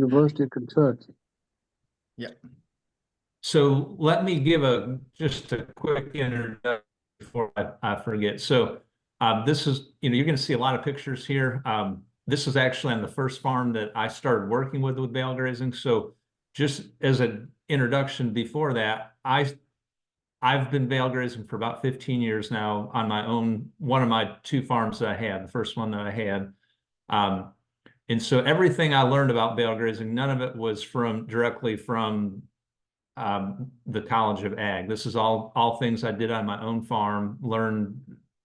University of Kentucky. Yeah. So let me give just a quick introduction before I forget. So this is, you're going to see a lot of pictures here. This is actually on the first farm that I started working with Bale Grazing. So just as an introduction before that, I've been Bale Grazing for about 15 years now on my own, one of my two farms that I had, the first one that I had. And so everything I learned about Bale Grazing, none of it was directly from the College of Ag. This is all things I did on my own farm, learned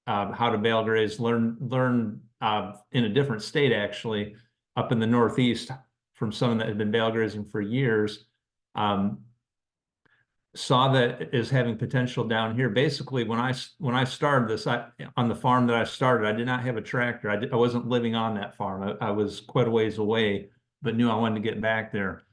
how to bale graze, learn in a different state, actually, up in the Northeast from someone that had been bale grazing for years. Saw that as having potential down here. Basically, when I started this, on the farm that I started, I did not have a tractor. I wasn't living on that farm. I was quite a ways away, but knew I wanted to get back there.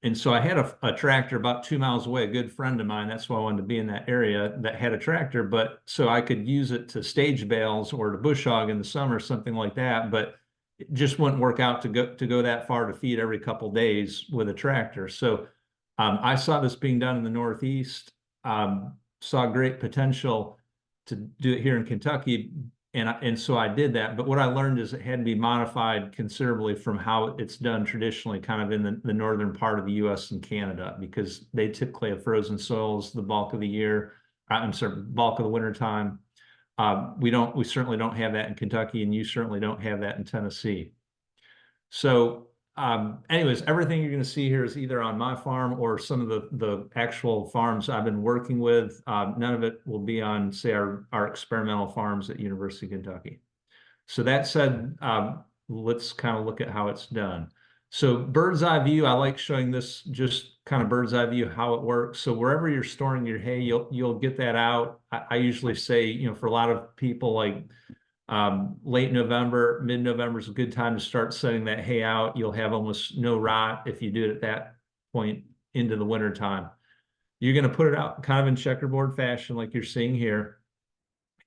And so I had a tractor about 2 miles away, a good friend of mine. That's why I wanted to be in that area that had a tractor, but so I could use it to stage bales or to bush hog in the summer, something like that. But it just wouldn't work out to go that far to feed every couple of days with a tractor. So I saw this being done in the Northeast, saw great potential to do it here in Kentucky. And so I did that. But what I learned is it had to be modified considerably from how it's done traditionally, kind of in the northern part of the US and Canada, because they typically have frozen soils the bulk of the year. I'm sorry, bulk of the winter time. We certainly don't have that in Kentucky, and you certainly don't have that in Tennessee. So anyways, everything you're going to see here is either on my farm or some of the actual farms I've been working with. None of it will be on, say, our experimental farms at University of Kentucky. So that said, let's kind of look at how it's done. So bird's eye view, I like showing this just kind of bird's eye view how it works. So wherever you're storing your hay, you'll get that out. I usually say, for a lot of people, like late November, mid-November is a good time to start setting that hay out. You'll have almost no rot if you do it at that point into the winter time. You're going to put it out kind of in checkerboard fashion like you're seeing here.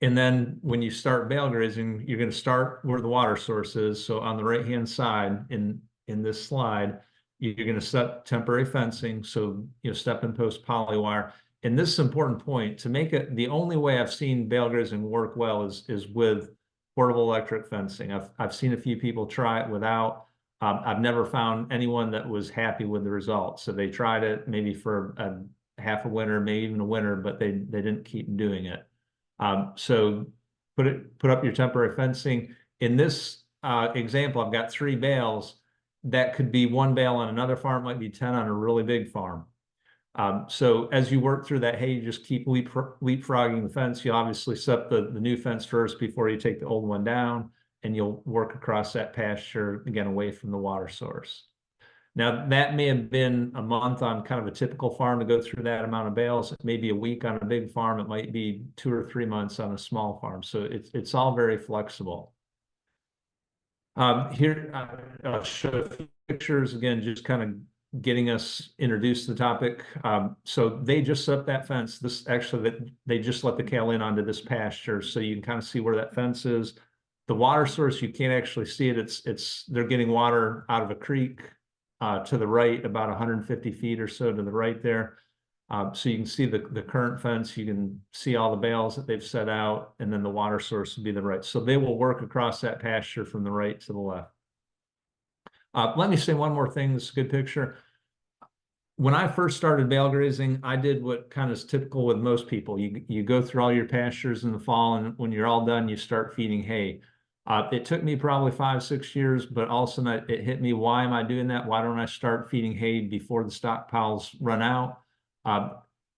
And then when you start bale grazing, you're going to start where the water source is. So on the right-hand side in this slide, you're going to set temporary fencing. So, step and post poly wire. And this is an important point to make it. The only way I've seen bale grazing work well is with portable electric fencing. I've seen a few people try it without. I've never found anyone that was happy with the results. So they tried it maybe for half a winter, maybe even a winter, but they didn't keep doing it. So put up your temporary fencing. In this example, I've got 3 bales. That could be 1 bale on another farm, might be 10 on a really big farm. So as you work through that hay, you just keep leapfrogging the fence. You obviously set the new fence first before you take the old one down, and you'll work across that pasture, again, away from the water source. Now, that may have been a month on kind of a typical farm to go through that amount of bales. It may be a week on a big farm. It might be 2 or 3 months on a small farm. So it's all very flexible. Here, I'll show a few pictures, again, just kind of getting us introduced to the topic. So they just set up that fence. They just let the cattle in onto this pasture. So you can kind of see where that fence is. The water source, you can't actually see it. They're getting water out of a creek to the right, about 150 feet or so to the right there. So you can see the current fence. You can see all the bales that they've set out, and then the water source will be the right. So they will work across that pasture from the right to the left. Let me say one more thing. This is a good picture. When I first started bale grazing, I did what kind of is typical with most people. You go through all your pastures in the fall, and when you're all done, you start feeding hay. It took me probably 5, 6 years, but all of a sudden it hit me. Why am I doing that? Why don't I start feeding hay before the stockpiles run out?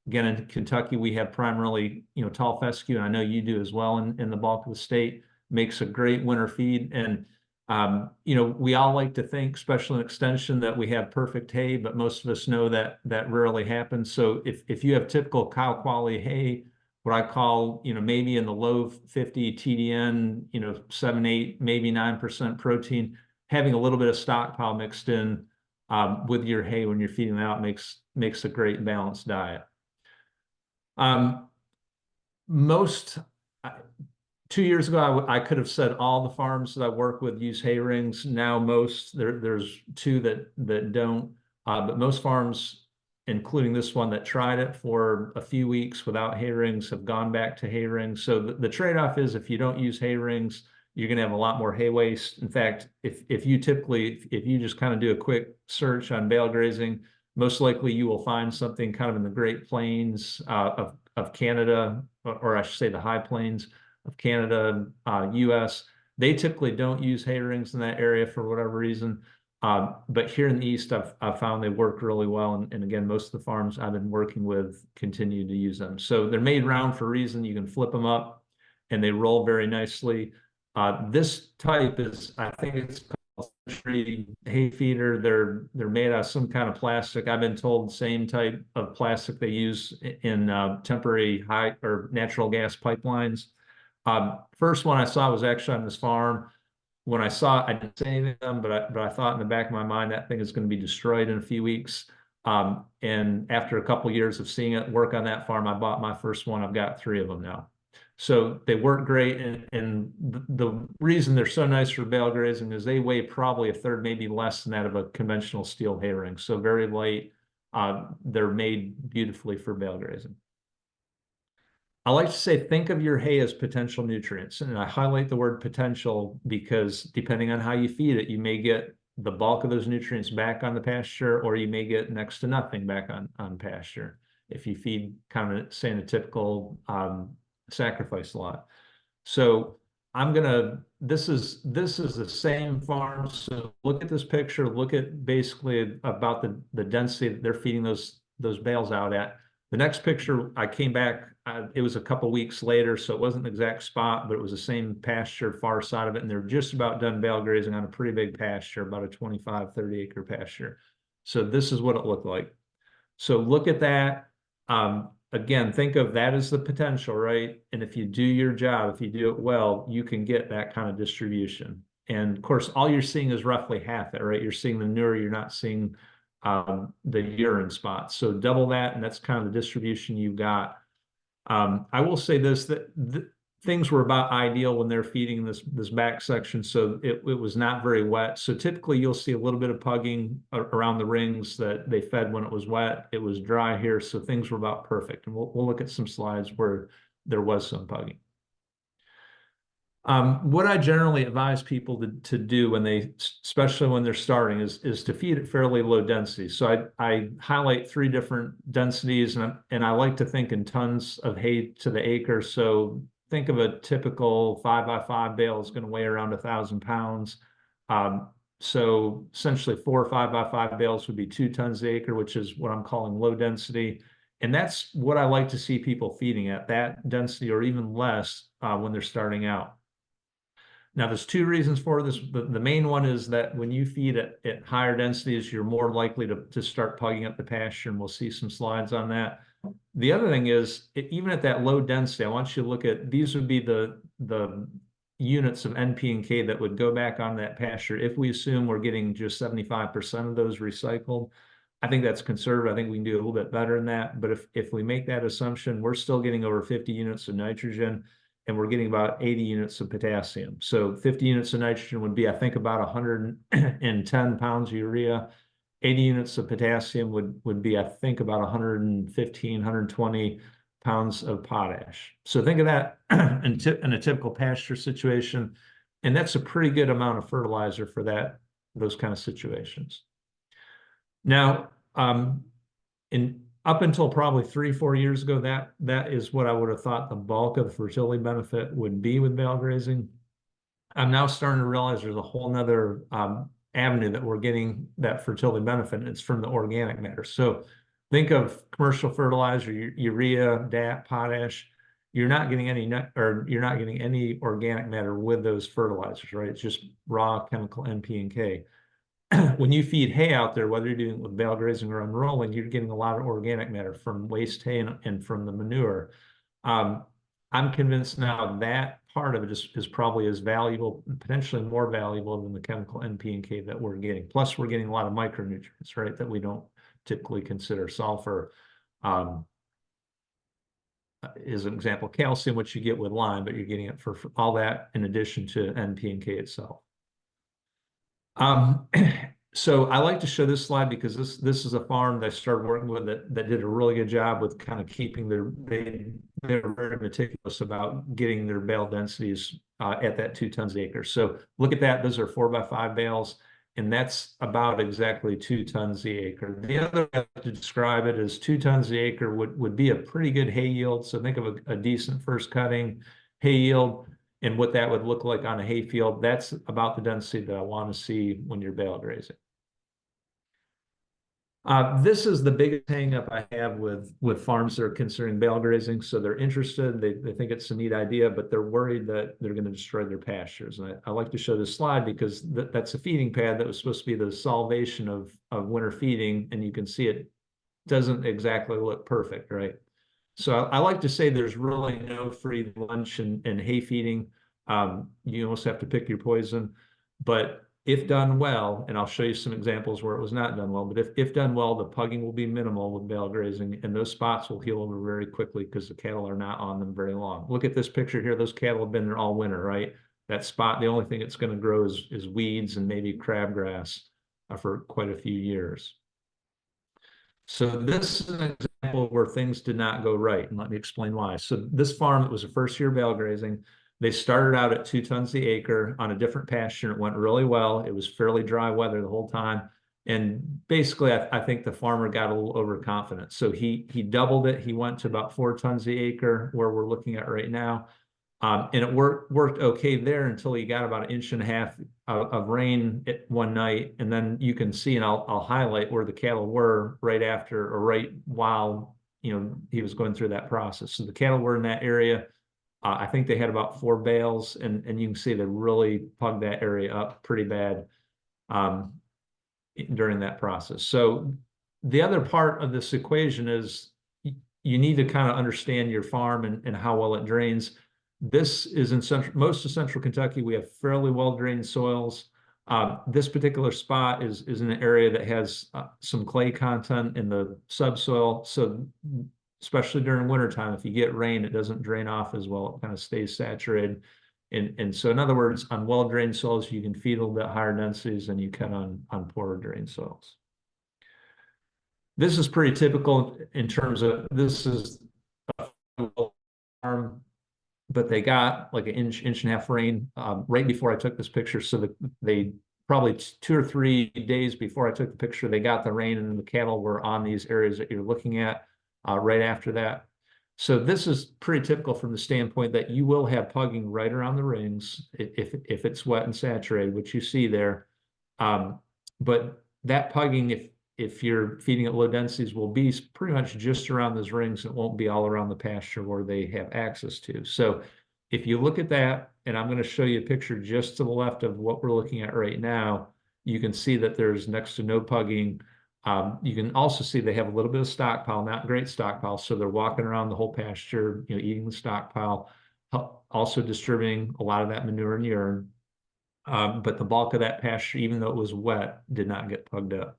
Again, in Kentucky, we have primarily, tall fescue, and I know you do as well in the bulk of the state. Makes a great winter feed. And we all like to think, especially in extension, that we have perfect hay, but most of us know that rarely happens. So if you have typical cow quality hay, what I call, maybe in the low 50 TDN, 7, 8, maybe 9% protein, having a little bit of stockpile mixed in with your hay when you're feeding it out makes a great balanced diet. Most 2 years ago, I could have said all the farms that I work with use hay rings. Now there's two that don't, but most farms, including this one that tried it for a few weeks without hay rings, have gone back to hay rings. So the trade-off is if you don't use hay rings, you're going to have a lot more hay waste. In fact, if you just kind of do a quick search on bale grazing, most likely you will find something kind of in the Great Plains of Canada, or I should say the High Plains of Canada, US. They typically don't use hay rings in that area for whatever reason. But here in the East, I've found they work really well. And again, most of the farms I've been working with continue to use them. So they're made round for a reason. You can flip them up and they roll very nicely. This type is, I think it's called tree hay feeder. They're made out of some kind of plastic. I've been told the same type of plastic they use in temporary high or natural gas pipelines. First one I saw was actually on this farm. When I saw it, I didn't say anything to them, but I thought in the back of my mind that thing is going to be destroyed in a few weeks. And after a couple of years of seeing it work on that farm, I bought my first one. I've got 3 of them now. So they work great. And the reason they're so nice for bale grazing is they weigh probably a third, maybe less than that of a conventional steel hay ring. So very light. They're made beautifully for bale grazing. I like to say, think of your hay as potential nutrients. And I highlight the word potential because depending on how you feed it, you may get the bulk of those nutrients back on the pasture, or you may get next to nothing back on pasture if you feed kind of, say, in a typical sacrifice lot. So this is the same farm. So look at this picture, look at basically about the density that they're feeding those bales out at. The next picture, I came back, it was a couple weeks later, so it wasn't the exact spot, but it was the same pasture, far side of it, and they're just about done bale grazing on a pretty big pasture, about a 25, 30 acre pasture. So this is what it looked like. So look at that. Again, think of that as the potential, right? And if you do your job, if you do it well, you can get that kind of distribution. And of course, all you're seeing is roughly half it, right? You're seeing the manure, you're not seeing the urine spots. So double that, and that's kind of the distribution you've got. I will say this, that things were about ideal when they're feeding this back section, so it was not very wet. So typically you'll see a little bit of pugging around the rings that they fed when it was wet. It was dry here, so things were about perfect. And we'll look at some slides where there was some pugging. What I generally advise people to do when especially when they're starting, is to feed it fairly low density. So I highlight 3 different densities, and I like to think in tons of hay to the acre. So think of a typical 5x5 bale is going to weigh around 1,000 pounds. So essentially 4 5x5 bales would be 2 tons an acre, which is what I'm calling low density. And that's what I like to see people feeding at, that density or even less when they're starting out. Now, there's 2 reasons for this. The main one is that when you feed at higher densities, you're more likely to start pugging up the pasture, and we'll see some slides on that. The other thing is, even at that low density, I want you to look at, these would be the units of NP and K that would go back on that pasture. If we assume we're getting just 75% of those recycled, I think that's conservative. I think we can do a little bit better than that. But if we make that assumption, we're still getting over 50 units of nitrogen, and we're getting about 80 units of potassium. So 50 units of nitrogen would be, I think, about 110 pounds of urea. 80 units of potassium would be, I think, about 115, 120 pounds of potash. So think of that in a typical pasture situation, and that's a pretty good amount of fertilizer for those kind of situations. Now, up until probably 3-4 years ago, that is what I would have thought the bulk of the fertility benefit would be with bale grazing. I'm now starting to realize there's a whole nother avenue that we're getting that fertility benefit, and it's from the organic matter. So think of commercial fertilizer, urea, DAP, potash. You're not getting any organic matter with those fertilizers, right? It's just raw chemical NP and K. When you feed hay out there, whether you're doing it with bale grazing or unrolling, you're getting a lot of organic matter from waste hay and from the manure. I'm convinced now that part of it is probably as valuable, potentially more valuable than the chemical NP and K that we're getting. Plus, we're getting a lot of micronutrients, right, that we don't typically consider. Sulfur, is an example, calcium, which you get with lime, but you're getting it for all that in addition to NP and K itself. Um, so I like to show this slide because this is a farm that I started working with that did a really good job with kind of keeping they're very meticulous about getting their bale densities at that 2 tons an acre. So look at that; those are 4x5 bales, and that's about exactly 2 tons the acre. The other way to describe it is 2 tons the acre would be a pretty good hay yield. So think of a decent first cutting hay yield. And what that would look like on a hay field, that's about the density that I want to see when you're bale grazing. This is the biggest hang up I have with farms that are considering bale grazing. So they're interested, they think it's a neat idea, but they're worried that they're going to destroy their pastures. And I like to show this slide because that's a feeding pad that was supposed to be the salvation of winter feeding. And you can see it doesn't exactly look perfect, right? So I like to say there's really no free lunch and hay feeding. You almost have to pick your poison. But if done well, and I'll show you some examples where it was not done well, but if done well, the pugging will be minimal with bale grazing, and those spots will heal over very quickly because the cattle are not on them very long. Look at this picture here. Those cattle have been there all winter, right? That spot, the only thing it's going to grow is weeds and maybe crabgrass for quite a few years. So this is an example where things did not go right, and let me explain why. So this farm, it was a first year bale grazing. They started out at 2 tons the acre on a different pasture. It went really well. It was fairly dry weather the whole time. And basically, I think the farmer got a little overconfident. So he doubled it. He went to about 4 tons the acre, where we're looking at right now. And it worked okay there until he got about 1.5 inches of rain one night. And then you can see, and I'll highlight where the cattle were right after or right while he was going through that process. So the cattle were in that area. I think they had about 4 bales, and you can see they really pugged that area up pretty bad during that process. So the other part of this equation is you need to kind of understand your farm and how well it drains. This is in most of central Kentucky. We have fairly well-drained soils. This particular spot is in an area that has some clay content in the subsoil. So especially during wintertime, if you get rain, it doesn't drain off as well. It kind of stays saturated. And so in other words, on well-drained soils, you can feed a little bit higher densities than you can on poorer drained soils. This is pretty typical in terms of this is a farm, but they got like an inch and a half rain right before I took this picture. So they probably 2 or 3 days before I took the picture, they got the rain, and the cattle were on these areas that you're looking at right after that. So this is pretty typical from the standpoint that you will have pugging right around the rings if it's wet and saturated, which you see there. But that pugging, if you're feeding at low densities, will be pretty much just around those rings. It won't be all around the pasture where they have access to. So if you look at that, and I'm going to show you a picture just to the left of what we're looking at right now, you can see that there's next to no pugging. You can also see they have a little bit of stockpile, not great stockpile. So they're walking around the whole pasture, eating the stockpile, also distributing a lot of that manure and urine. But the bulk of that pasture, even though it was wet, did not get pugged up.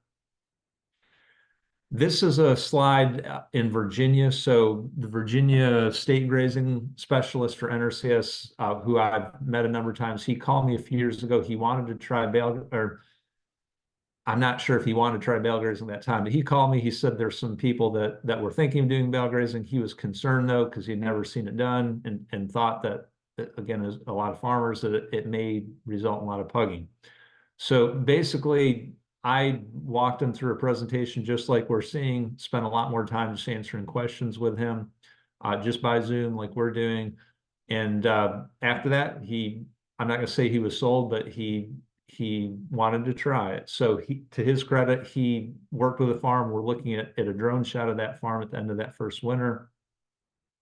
This is a slide in Virginia. So the Virginia State Grazing Specialist for NRCS, who I've met a number of times, he called me a few years ago. He wanted to try I'm not sure if he wanted to try bale grazing at that time, but he called me. He said there's some people that were thinking of doing bale grazing. He was concerned though, because he'd never seen it done and thought that again, as a lot of farmers, that it may result in a lot of pugging. So basically, I walked him through a presentation just like we're seeing, spent a lot more time just answering questions with him just by Zoom like we're doing. And after that, I'm not going to say he was sold, but he wanted to try it. So to his credit, he worked with a farm. We're looking at a drone shot of that farm at the end of that first winter.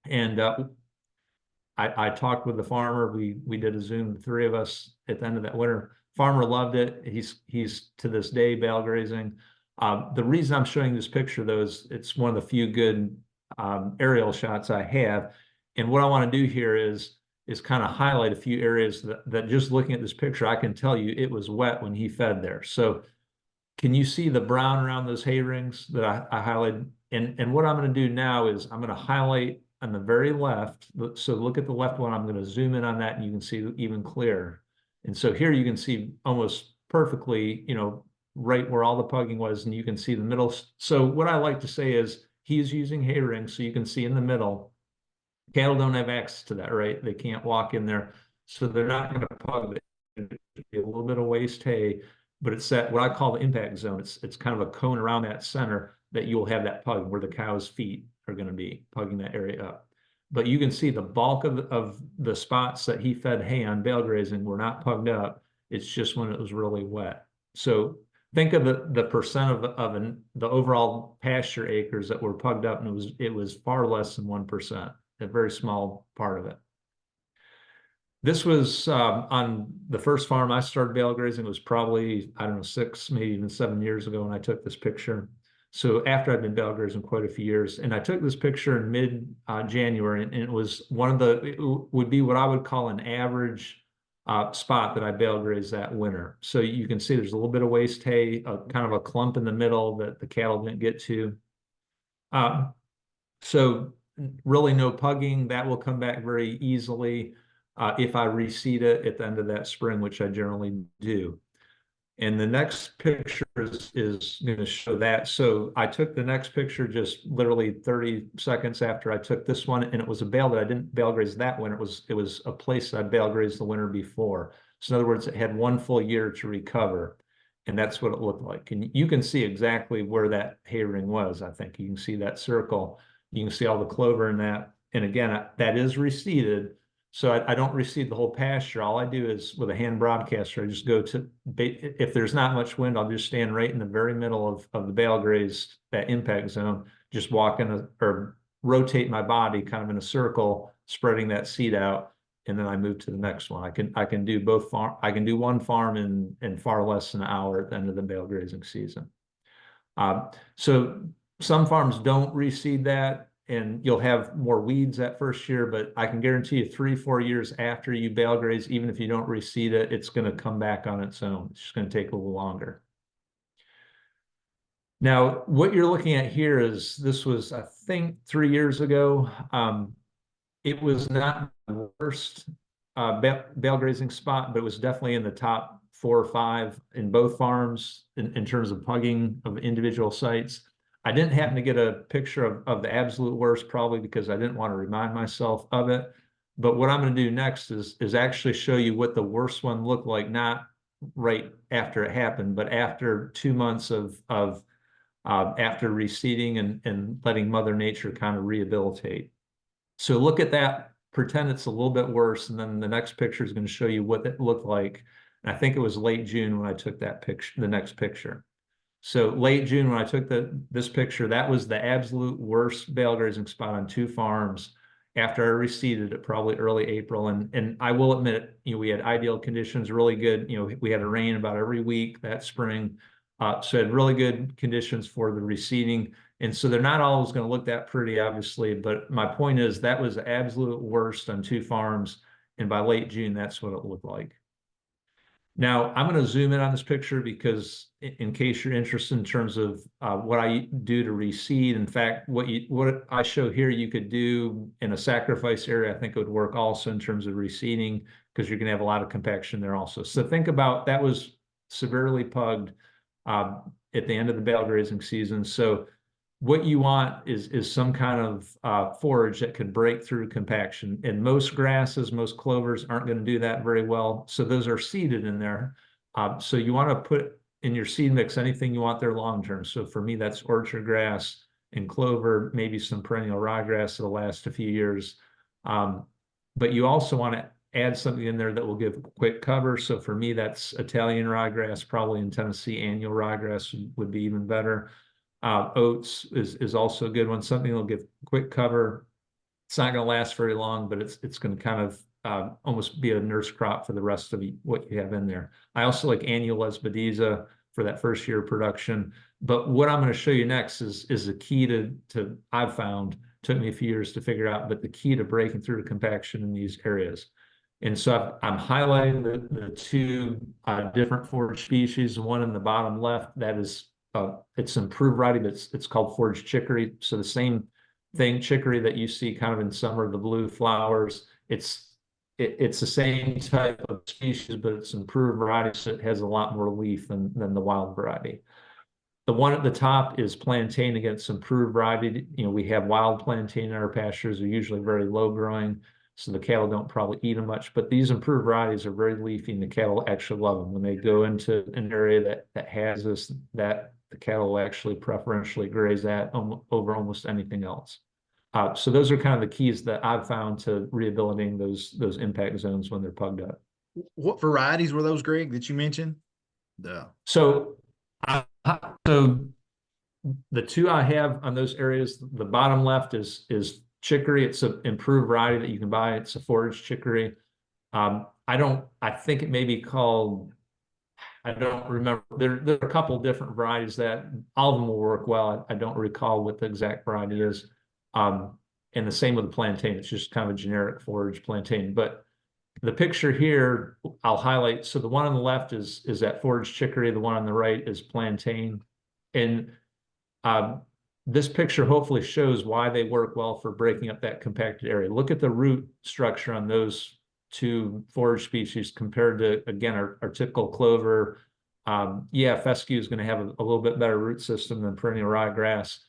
And I talked with the farmer. We did a Zoom, the 3 of us at the end of that winter. Farmer loved it. He's to this day bale grazing. The reason I'm showing this picture though is it's one of the few good aerial shots I have. And what I want to do here is kind of highlight a few areas that just looking at this picture, I can tell you it was wet when he fed there. So can you see the brown around those hay rings that I highlighted? And what I'm going to do now is I'm going to highlight on the very left, so look at the left one. I'm going to zoom in on that and you can see even clearer. And so here you can see almost perfectly, right where all the pugging was, and you can see the middle. So what I like to say is he's using hay rings, so you can see in the middle. Cattle don't have access to that, right? They can't walk in there, so they're not going to pug. A little bit of waste hay, but it's that what I call the impact zone. It's kind of a cone around that center that you'll have that pug where the cow's feet are going to be pugging that area up. But you can see the bulk of the spots that he fed hay on bale grazing were not pugged up. It's just when it was really wet. So think of the percent of the overall pasture acres that were pugged up, and it was far less than 1%, a very small part of it. This was on the first farm I started bale grazing. It was probably, I don't know, 6, maybe even 7 years ago when I took this picture. So after I'd been bale grazing quite a few years, and I took this picture in mid January, and it was it would be what I would call an average spot that I bale grazed that winter. So you can see there's a little bit of waste hay, kind of a clump in the middle that the cattle didn't get to. So really no pugging. That will come back very easily if I reseed it at the end of that spring, which I generally do. And the next picture is going to show that. So I took the next picture just literally 30 seconds after I took this one, and it was a bale that I didn't bale graze that winter. It was a place that I bale grazed the winter before. So in other words, it had 1 full year to recover. And that's what it looked like. And you can see exactly where that hay ring was. I think you can see that circle. You can see all the clover in that. And again, that is reseeded. So I don't reseed the whole pasture. All I do is with a hand broadcaster, I just go to, if there's not much wind, I'll just stand right in the very middle of the bale grazed, that impact zone, just walk or rotate my body kind of in a circle, spreading that seed out. And then I move to the next one. I can do both I can do one farm in far less than an hour at the end of the bale grazing season. So some farms don't reseed that, and you'll have more weeds that first year, but I can guarantee you 3-4 years after you bale graze, even if you don't reseed it, it's going to come back on its own. It's just going to take a little longer. Now, what you're looking at here this was, I think, 3 years ago. It was not the worst bale grazing spot, but it was definitely in the top 4 or 5 in both farms in terms of pugging of individual sites. I didn't happen to get a picture of the absolute worst, probably because I didn't want to remind myself of it. But what I'm going to do next is actually show you what the worst one looked like, not right after it happened, but after 2 months of after reseeding and letting Mother Nature kind of rehabilitate. So look at that, pretend it's a little bit worse, and then the next picture is going to show you what it looked like. And I think it was late June when I took that picture, the next picture. So late June when I took this picture, that was the absolute worst bale grazing spot on 2 farms after I reseeded it, probably early April. And I will admit, we had ideal conditions, really good. We had a rain about every week that spring. So had really good conditions for the reseeding. And so they're not always going to look that pretty, obviously, but my point is that was the absolute worst on 2 farms. And by late June, that's what it looked like. Now, I'm going to zoom in on this picture because in case you're interested in terms of what I do to reseed, in fact, what I show here, you could do in a sacrifice area. I think it would work also in terms of reseeding because you're going to have a lot of compaction there also. So think about that was severely pugged at the end of the bale grazing season. So what you want is some kind of forage that could break through compaction. And most grasses, most clovers aren't going to do that very well. So those are seeded in there. So you want to put in your seed mix anything you want there long term. So for me, that's orchard grass and clover, maybe some perennial ryegrass that'll last a few years. But you also want to add something in there that will give quick cover. So for me, that's Italian ryegrass, probably in Tennessee, annual ryegrass would be even better. Oats is also a good one. Something that'll give quick cover. It's not going to last very long, but it's going to kind of almost be a nurse crop for the rest of what you have in there. I also like annual Lesbadiza for that first year of production. But what I'm going to show you next is the key to I've found, took me a few years to figure out, but the key to breaking through the compaction in these areas. And so I'm highlighting the 2 different forage species. One in the bottom left, that is it's improved variety, but it's called forage chicory. So the same thing, chicory that you see kind of in summer, the blue flowers. It's the same type of species, but it's improved variety, so it has a lot more leaf than the wild variety. The one at the top is plantain against improved variety. We have wild plantain in our pastures. They're usually very low growing, so the cattle don't probably eat them much. But these improved varieties are very leafy, and the cattle actually love them. When they go into an area that has this, that the cattle will actually preferentially graze that over almost anything else. So those are kind of the keys that I've found to rehabilitating those impact zones when they're pugged up. What varieties were those, Greg, that you mentioned? So, so the two I have on those areas, the bottom left is chicory. It's an improved variety that you can buy. It's a forage chicory. I think it may be called, I don't remember. There are a couple different varieties that all of them will work well. I don't recall what the exact variety is. And the same with the plantain. It's just kind of a generic forage plantain. But the picture here, I'll highlight. So the one on the left is that forage chicory. The one on the right is plantain. And this picture hopefully shows why they work well for breaking up that compacted area. Look at the root structure on those two forage species compared to, again, our typical clover. Yeah, fescue is going to have a little bit better root system than perennial ryegrass.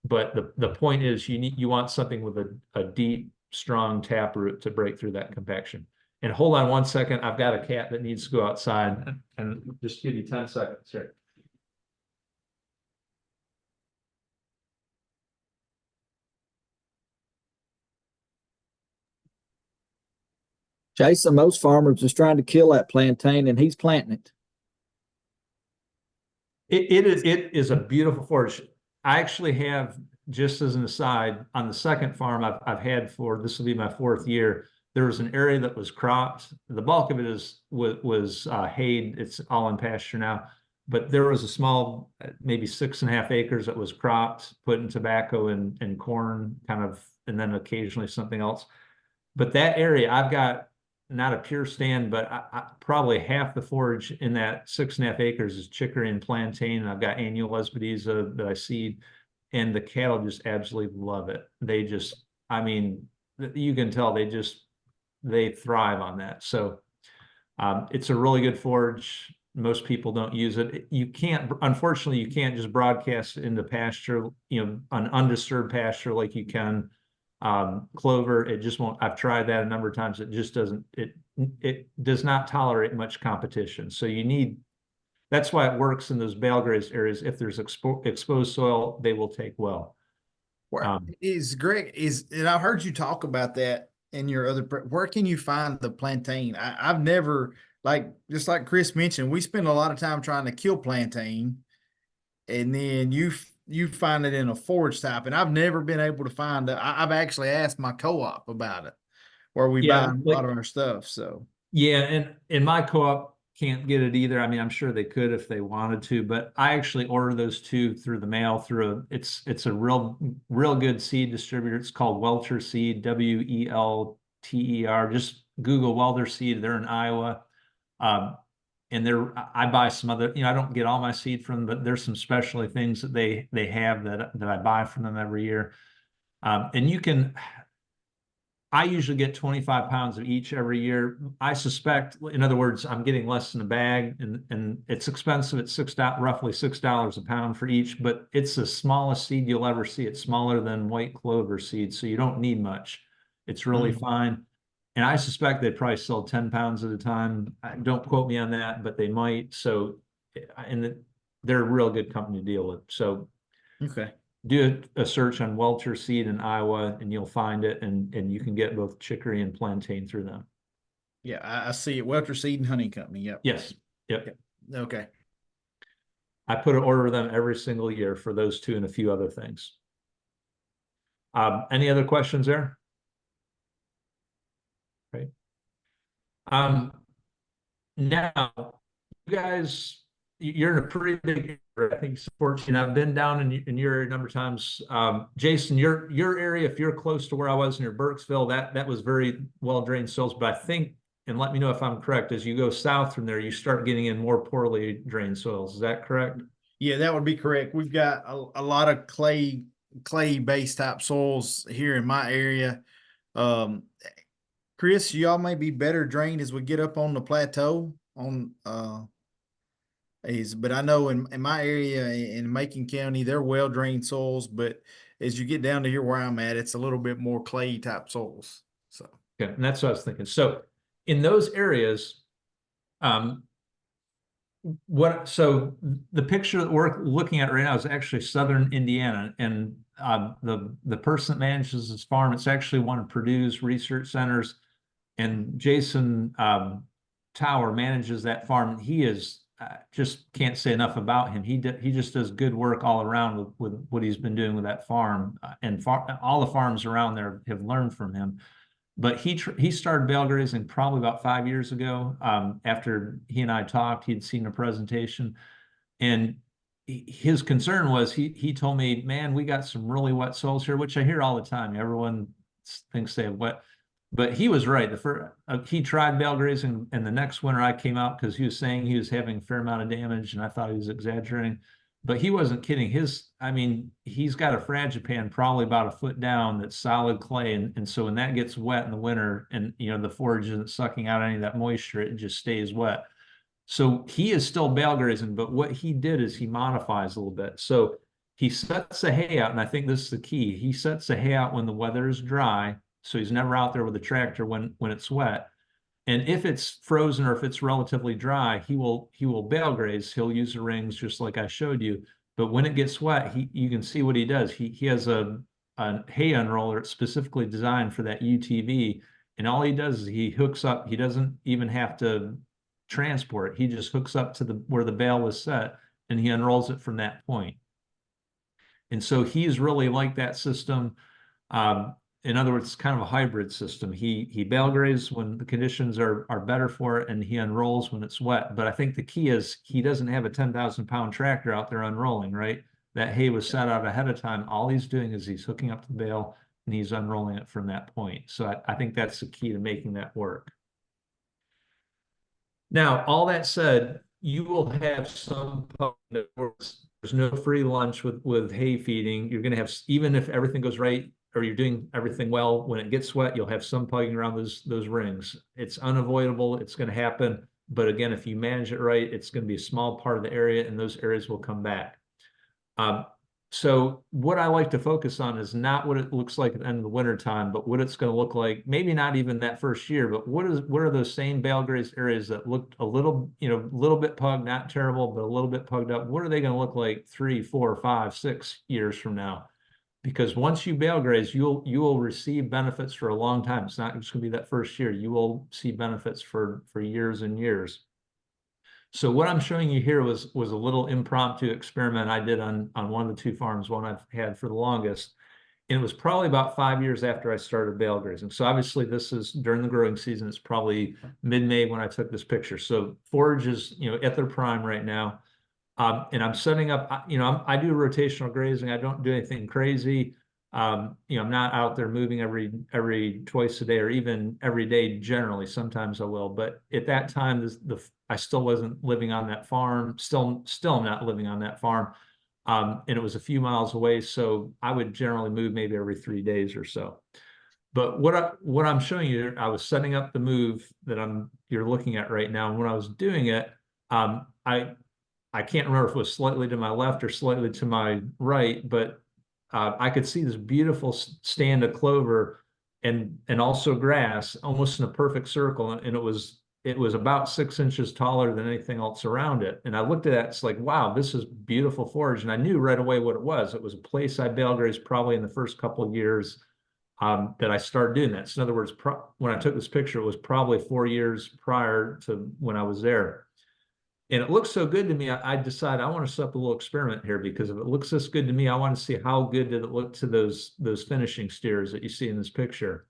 But the point is you want something with a deep, strong taproot to break through that compaction. And hold on one second. I've got a cat that needs to go outside, and just give you 10 seconds here. Jason, most farmers is trying to kill that plantain, and he's planting it. It is a beautiful forage. I actually have, just as an aside, on the second farm I've had for, this will be my 4th year, there was an area that was cropped. The bulk of it was hayed. It's all in pasture now. But there was a small, maybe 6.5 acres that was cropped, put in tobacco and corn, kind of, and then occasionally something else. But that area, I've got not a pure stand, but probably half the forage in that 6.5 acres is chicory and plantain. And I've got annual lesbides that I seed, and the cattle just absolutely love it. They just, I mean, you can tell they thrive on that. So it's a really good forage. Most people don't use it. Unfortunately, you can't just broadcast it into pasture, an undisturbed pasture like you can clover. It just won't. I've tried that a number of times. It just doesn't. It does not tolerate much competition. So that's why it works in those bale grazed areas. If there's exposed soil, they will take well. And I've heard you talk about that in your other, where can you find the plantain? I've never, just like Chris mentioned, we spend a lot of time trying to kill plantain, and then you find it in a forage type, and I've never been able to find it. I've actually asked my co-op about it, where we buy a lot of our stuff. So yeah, and in my co-op can't get it either. I mean, I'm sure they could if they wanted to, but I actually order those two through the mail it's a real good seed distributor. It's called Welter Seed, WELTER. Just Google Welter Seed. They're in Iowa. And I buy some other, I don't get all my seed from them, but there's some specialty things that they have that I buy from them every year. And I usually get 25 pounds of each every year. I suspect, in other words, I'm getting less in a bag, and it's expensive. It's roughly $6 a pound for each, but it's the smallest seed you'll ever see. It's smaller than white clover seed, so you don't need much. It's really fine. And I suspect they probably sell 10 pounds at a time. Don't quote me on that, but they might. So, and they're a real good company to deal with. So, okay. Do a search on Welter Seed in Iowa, and you'll find it, and you can get both chicory and plantain through them. Yeah, I see it. Welter Seed and Honey Company. Yep. Yes. Yep. Okay. I put an order of them every single year for those two and a few other things. Any other questions there? Right. Now, you guys, you're in a pretty big area. I think supports you. I've been down in your area a number of times. Jason, your area, if you're close to where I was near Burkesville, that was very well drained soils. But I think, and let me know if I'm correct, as you go south from there, you start getting in more poorly drained soils. Is that correct? Yeah, that would be correct. We've got a lot of clay clay based type soils here in my area. Um, Chris, y'all may be better drained as we get up on the plateau on but I know in my area in Macon County, they're well drained soils, but as you get down to here where I'm at, it's a little bit more clay type soils. So Okay, and that's what I was thinking. So in those areas, so the picture that we're looking at right now is actually southern Indiana, and the person that manages this farm, it's actually one of Purdue's research centers, and Jason Tower manages that farm. He is just can't say enough about him. He just does good work all around with what he's been doing with that farm, and all the farms around there have learned from him. But he started bale grazing probably about 5 years ago. After he and I talked, he'd seen a presentation, and his concern was he told me, man, we got some really wet soils here, which I hear all the time. Everyone thinks they have wet, but he was right. He tried bale grazing, and the next winter I came out because he was saying he was having a fair amount of damage, and I thought he was exaggerating. But he wasn't kidding. He's got a fragipan probably about a foot down that's solid clay. And so when that gets wet in the winter and, the forage isn't sucking out any of that moisture, it just stays wet. So he is still bale grazing, but what he did is he modifies a little bit. So he sets the hay out, and I think this is the key. He sets the hay out when the weather is dry. So he's never out there with a tractor when it's wet. And if it's frozen or if it's relatively dry, he will bale graze. He'll use the rings just like I showed you. But when it gets wet, you can see what he does. He has a hay unroller specifically designed for that UTV. And all he does is he hooks up. He doesn't even have to transport it. He just hooks up to where the bale was set, and he unrolls it from that point. And so he's really like that system. In other words, it's kind of a hybrid system. He bale grazes when the conditions are better for it, and he unrolls when it's wet. But I think the key is he doesn't have a 10,000-pound tractor out there unrolling, right? That hay was set out ahead of time. All he's doing is he's hooking up the bale and he's unrolling it from that point. So I think that's the key to making that work. Now, all that said, you will have some there's no free lunch with hay feeding. You're going to have, even if everything goes right, or you're doing everything well, when it gets wet, you'll have some pugging around those rings. It's unavoidable. It's going to happen. But again, if you manage it right, it's going to be a small part of the area, and those areas will come back. So what I like to focus on is not what it looks like at the end of the winter time, but what it's going to look like, maybe not even that first year, but what are those same bale graze areas that looked a little bit pugged, not terrible, but a little bit pugged up? What are they going to look like 3, 4, 5, 6 years from now? Because once you bale graze, you will receive benefits for a long time. It's not just going to be that first year. You will see benefits for years and years. So what I'm showing you here was a little impromptu experiment I did on one of the 2 farms, one I've had for the longest. And it was probably about 5 years after I started bale grazing. So obviously this is during the growing season. It's probably mid-May when I took this picture. So forage is, at their prime right now. And I'm setting up, I do rotational grazing. I don't do anything crazy. I'm not out there moving every twice a day or even every day generally. Sometimes I will, but at that time, I still wasn't living on that farm. Still not living on that farm. And it was a few miles away. So I would generally move maybe every 3 days or so. But what I'm showing you, I was setting up the move that you're looking at right now. And when I was doing it, I can't remember if it was slightly to my left or slightly to my right, but I could see this beautiful stand of clover and also grass almost in a perfect circle. And it was about 6 inches taller than anything else around it. And I looked at that, it's like, wow, this is beautiful forage. And I knew right away what it was. It was a place I bale grazed probably in the first couple of years that I started doing that. So in other words, when I took this picture, it was probably 4 years prior to when I was there. And it looks so good to me, I decided I want to set up a little experiment here, because if it looks this good to me, I want to see how good did it look to those finishing steers that you see in this picture.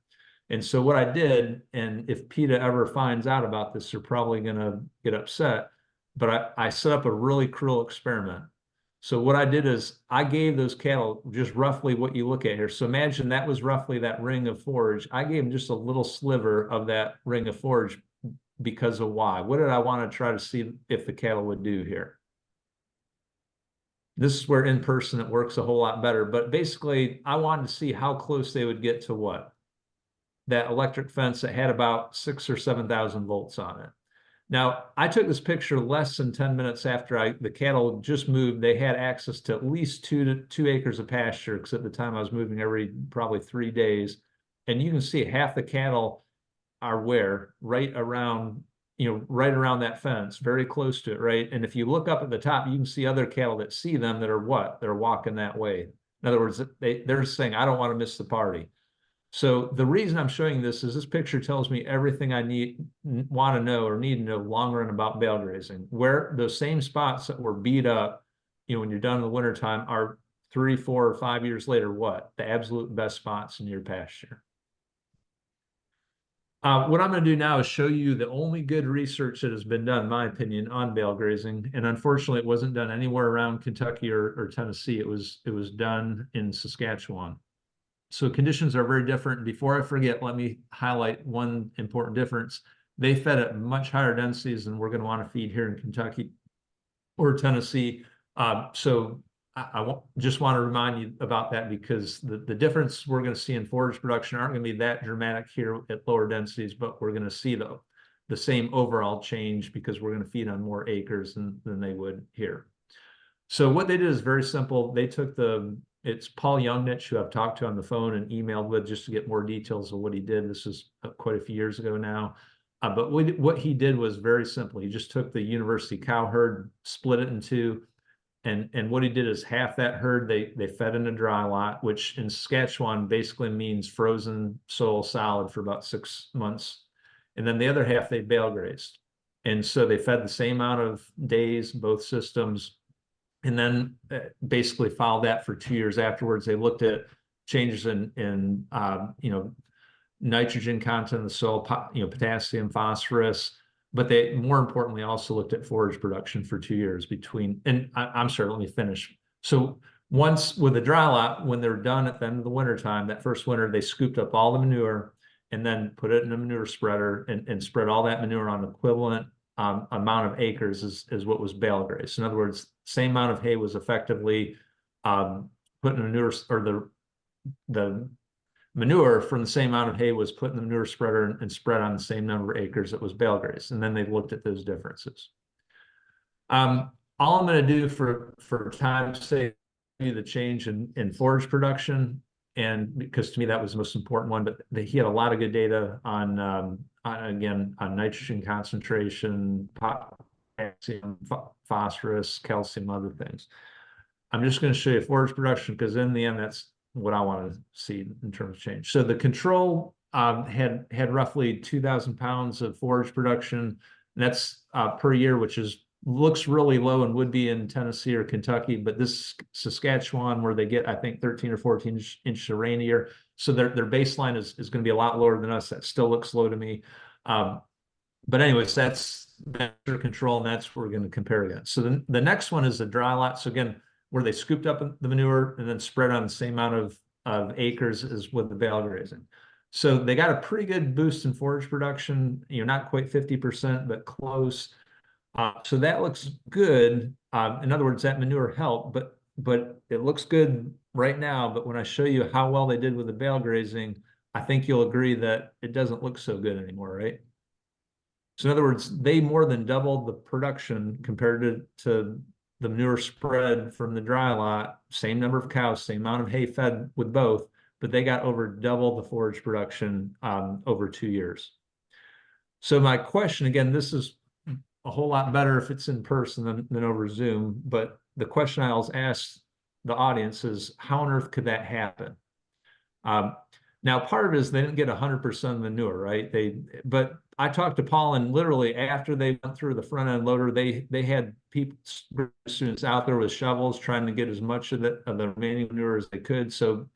And so what I did, and if PETA ever finds out about this, they're probably going to get upset, but I set up a really cruel experiment. So what I did is I gave those cattle just roughly what you look at here. So imagine that was roughly that ring of forage. I gave them just a little sliver of that ring of forage. Because of why? What did I want to try to see if the cattle would do here? This is where in person it works a whole lot better. But basically, I wanted to see how close they would get to what? That electric fence that had about 6,000 or 7,000 volts on it. Now, I took this picture less than 10 minutes after the cattle just moved. They had access to at least 2 acres of pasture, because at the time I was moving every probably 3 days. And you can see half the cattle are where? Right around, right around that fence, very close to it, right? And if you look up at the top, you can see other cattle that see them that are what? They're walking that way. In other words, they're saying, I don't want to miss the party. So the reason I'm showing this is this picture tells me everything I want to know or need to know long run about bale grazing, where those same spots that were beat up, when you're done in the wintertime are 3, 4, or 5 years later, what? The absolute best spots in your pasture. What I'm going to do now is show you the only good research that has been done, in my opinion, on bale grazing. And unfortunately, it wasn't done anywhere around Kentucky or Tennessee. It was done in Saskatchewan. So conditions are very different. Before I forget, let me highlight one important difference. They fed at much higher densities than we're going to want to feed here in Kentucky or Tennessee. So I just want to remind you about that, because the difference we're going to see in forage production aren't going to be that dramatic here at lower densities, but we're going to see the same overall change because we're going to feed on more acres than they would here. So what they did is very simple. They took it's Paul Youngnich, who I've talked to on the phone and emailed with just to get more details of what he did. This is quite a few years ago now. But what he did was very simple. He just took the university cow herd, split it in two, and what he did is half that herd they fed in a dry lot, which in Saskatchewan basically means frozen soil solid for about 6 months. And then the other half they bale grazed. And so they fed the same amount of days, both systems. And then basically followed that for 2 years afterwards. They looked at changes in nitrogen content in the soil, potassium, phosphorus, but they more importantly also looked at forage production for 2 years I'm sorry, let me finish. So once with the dry lot, when they're done at the end of the winter time, that first winter, they scooped up all the manure and then put it in a manure spreader and spread all that manure on equivalent amount of acres is what was bale grazed. In other words, same amount of hay was effectively put in a manure, or the manure from the same amount of hay was put in the manure spreader and spread on the same number of acres that was bale grazed. And then they looked at those differences. All I'm going to do for time's sake, the change in forage production, and because to me that was the most important one, but he had a lot of good data on nitrogen concentration, potassium, phosphorus, calcium, other things. I'm just going to show you forage production because in the end, that's what I want to see in terms of change. So the control had roughly 2,000 pounds of forage production. That's per year, which looks really low and would be in Tennessee or Kentucky, but this Saskatchewan, where they get, I think, 13 or 14 inches of rain a year. So their baseline is going to be a lot lower than us. That still looks low to me. But anyways, that's control, and that's what we're going to compare against. So the next one is the dry lot. So again, where they scooped up the manure and then spread on the same amount of acres as with the bale grazing. So they got a pretty good boost in forage production, not quite 50%, but close. So that looks good. In other words, that manure helped, but it looks good right now. But when I show you how well they did with the bale grazing, I think you'll agree that it doesn't look so good anymore, right? So in other words, they more than doubled the production compared to the manure spread from the dry lot, same number of cows, same amount of hay fed with both, but they got over double the forage production over 2 years. So my question, again, this is a whole lot better if it's in person than over Zoom, but the question I always ask the audience is, how on earth could that happen? Now, part of it is they didn't get 100% manure, right? But I talked to Paul, and literally after they went through the front end loader, they had students out there with shovels trying to get as much of the remaining manure as they could. So,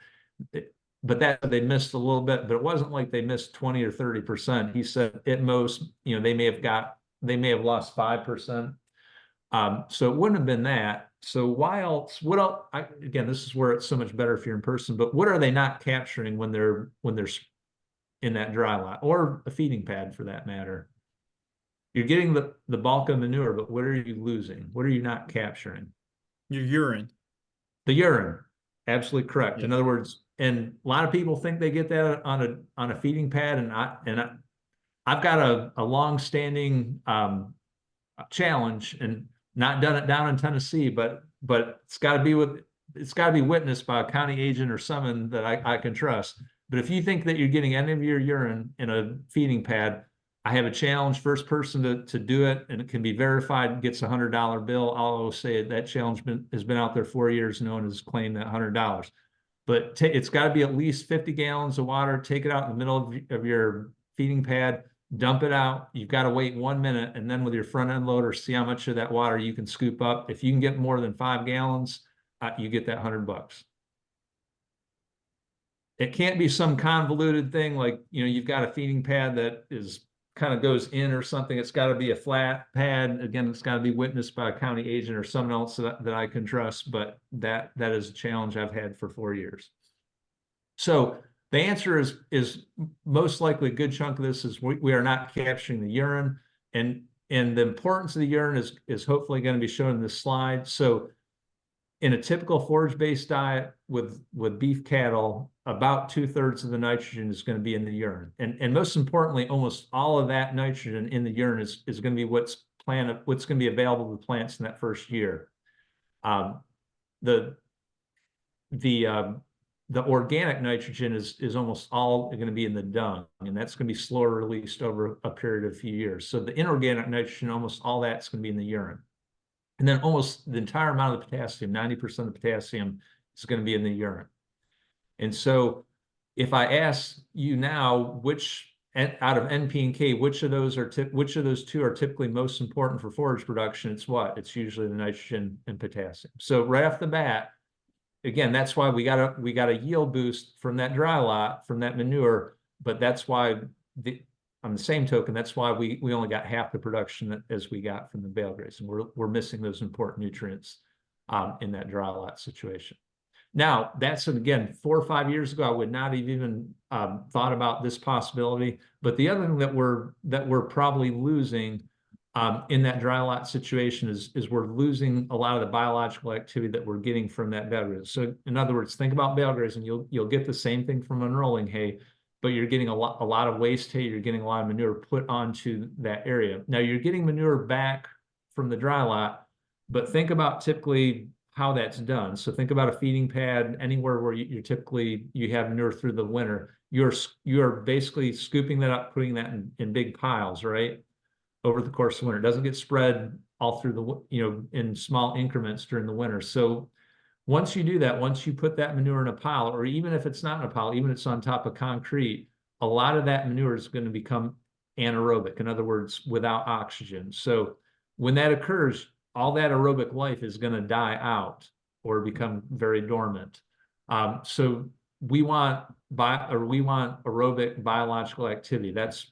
but that they missed a little bit, but it wasn't like they missed 20 or 30%. He said at most, they may have lost 5%. So it wouldn't have been that. So why else? What else? Again, this is where it's so much better if you're in person. But what are they not capturing when they're in that dry lot or a feeding pad for that matter? You're getting the bulk of manure, but what are you losing? What are you not capturing? Your urine. The urine, absolutely correct. Yeah. In other words, and a lot of people think they get that on a feeding pad, and I've got a long-standing challenge, and not done it down in Tennessee, but it's got to be witnessed by a county agent or someone that I can trust. But if you think that you're getting any of your urine in a feeding pad, I have a challenge. First person to do it, and it can be verified, gets a $100 bill. I'll say that challenge has been out there 4 years. No one has claimed that $100. But it's got to be at least 50 gallons of water. Take it out in the middle of your feeding pad, dump it out. You've got to wait 1 minute, and then with your front end loader, see how much of that water you can scoop up. If you can get more than 5 gallons, you get that $100. It can't be some convoluted thing like, you've got a feeding pad that is kind of goes in or something. It's got to be a flat pad. Again, it's got to be witnessed by a county agent or someone else that I can trust. But that is a challenge I've had for 4 years. So the answer is most likely a good chunk of this is we are not capturing the urine, and the importance of the urine is hopefully going to be shown in this slide. So in a typical forage-based diet with beef cattle, about 2/3 of the nitrogen is going to be in the urine. And most importantly, almost all of that nitrogen in the urine is going to be what's going to be available to plants in that first year. The organic nitrogen is almost all going to be in the dung, and that's going to be slower released over a period of a few years. So the inorganic nitrogen, almost all that's going to be in the urine. And then almost the entire amount of the potassium, 90% of the potassium, is going to be in the urine. And so if I ask you now, which out of NP and K, which of those two are typically most important for forage production, it's what? It's usually the nitrogen and potassium. So right off the bat, again, that's why we got a yield boost from that dry lot, from that manure, but that's why on the same token, that's why we only got half the production as we got from the bale grazing. We're missing those important nutrients in that dry lot situation. Now, that's, again, 4 or 5 years ago, I would not have even thought about this possibility. But the other thing that we're probably losing in that dry lot situation is we're losing a lot of the biological activity that we're getting from that bale grazing. So in other words, think about bale grazing. You'll get the same thing from unrolling hay, but you're getting a lot of waste hay. You're getting a lot of manure put onto that area. Now you're getting manure back from the dry lot, but think about typically how that's done. So think about a feeding pad anywhere where you have manure through the winter. You're basically scooping that up, putting that in big piles, right, over the course of winter. It doesn't get spread all through in small increments during the winter. So once you do that, once you put that manure in a pile, or even if it's not in a pile, even if it's on top of concrete, a lot of that manure is going to become anaerobic. In other words, without oxygen. So when that occurs, all that aerobic life is going to die out or become very dormant. So we want aerobic biological activity. That's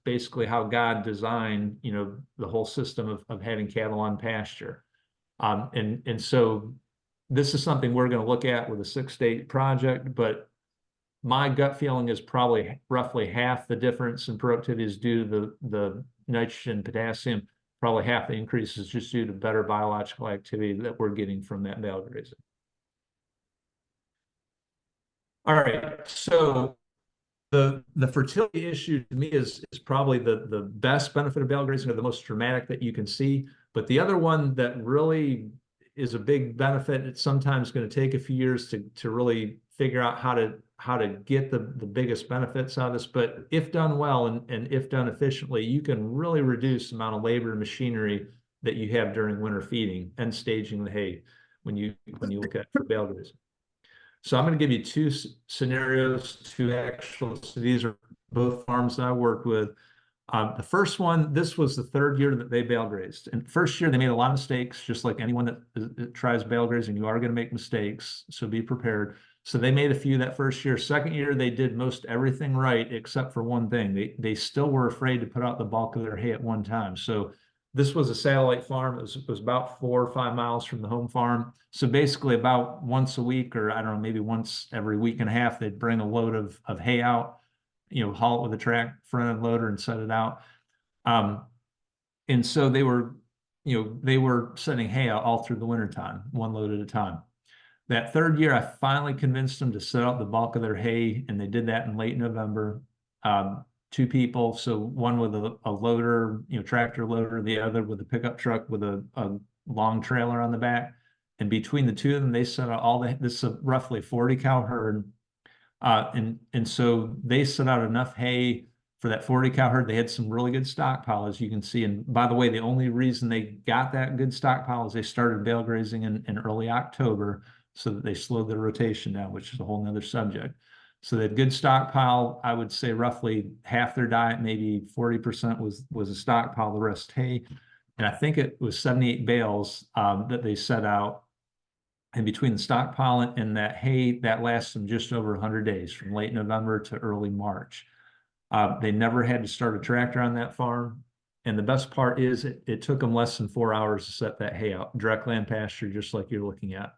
basically how God designed, the whole system of having cattle on pasture. And so this is something we're going to look at with a 6-state project, but my gut feeling is probably roughly half the difference in productivity is due to the nitrogen, potassium. Probably half the increase is just due to better biological activity that we're getting from that bale grazing. All right, so the fertility issue to me is probably the best benefit of bale grazing, or the most dramatic that you can see. But the other one that really is a big benefit, it's sometimes going to take a few years to really figure out how to get the biggest benefits out of this. But if done well and if done efficiently, you can really reduce the amount of labor and machinery that you have during winter feeding and staging the hay when you look at bale grazing. So I'm going to give you 2 scenarios, 2 actual. So these are both farms that I worked with. The first one, this was the 3rd year that they bale grazed. And first year, they made a lot of mistakes, just like anyone that tries bale grazing. You are going to make mistakes, so be prepared. So they made a few that first year. Second year, they did most everything right, except for one thing. They still were afraid to put out the bulk of their hay at one time. So this was a satellite farm. It was about 4 or 5 miles from the home farm. So basically about once a week, or I don't know, maybe once every week and a half, they'd bring a load of hay out, haul it with a track front end loader and set it out. And so they were they were sending hay out all through the wintertime, one load at a time. That third year, I finally convinced them to set out the bulk of their hay, and they did that in late November. Two people, so one with a loader, tractor loader, the other with a pickup truck with a long trailer on the back. And between the two of them, they set out this is a roughly 40 cow herd. And so they set out enough hay for that 40 cow herd. They had some really good stockpile, as you can see. And by the way, the only reason they got that good stockpile is they started bale grazing in early October, so that they slowed their rotation down, which is a whole nother subject. So they had good stockpile. I would say roughly half their diet, maybe 40% was a stockpile, the rest hay. And I think it was 78 bales that they set out. And between the stockpile and that hay, that lasts them just over 100 days, from late November to early March. They never had to start a tractor on that farm. And the best part is it took them less than 4 hours to set that hay out, direct land pasture, just like you're looking at.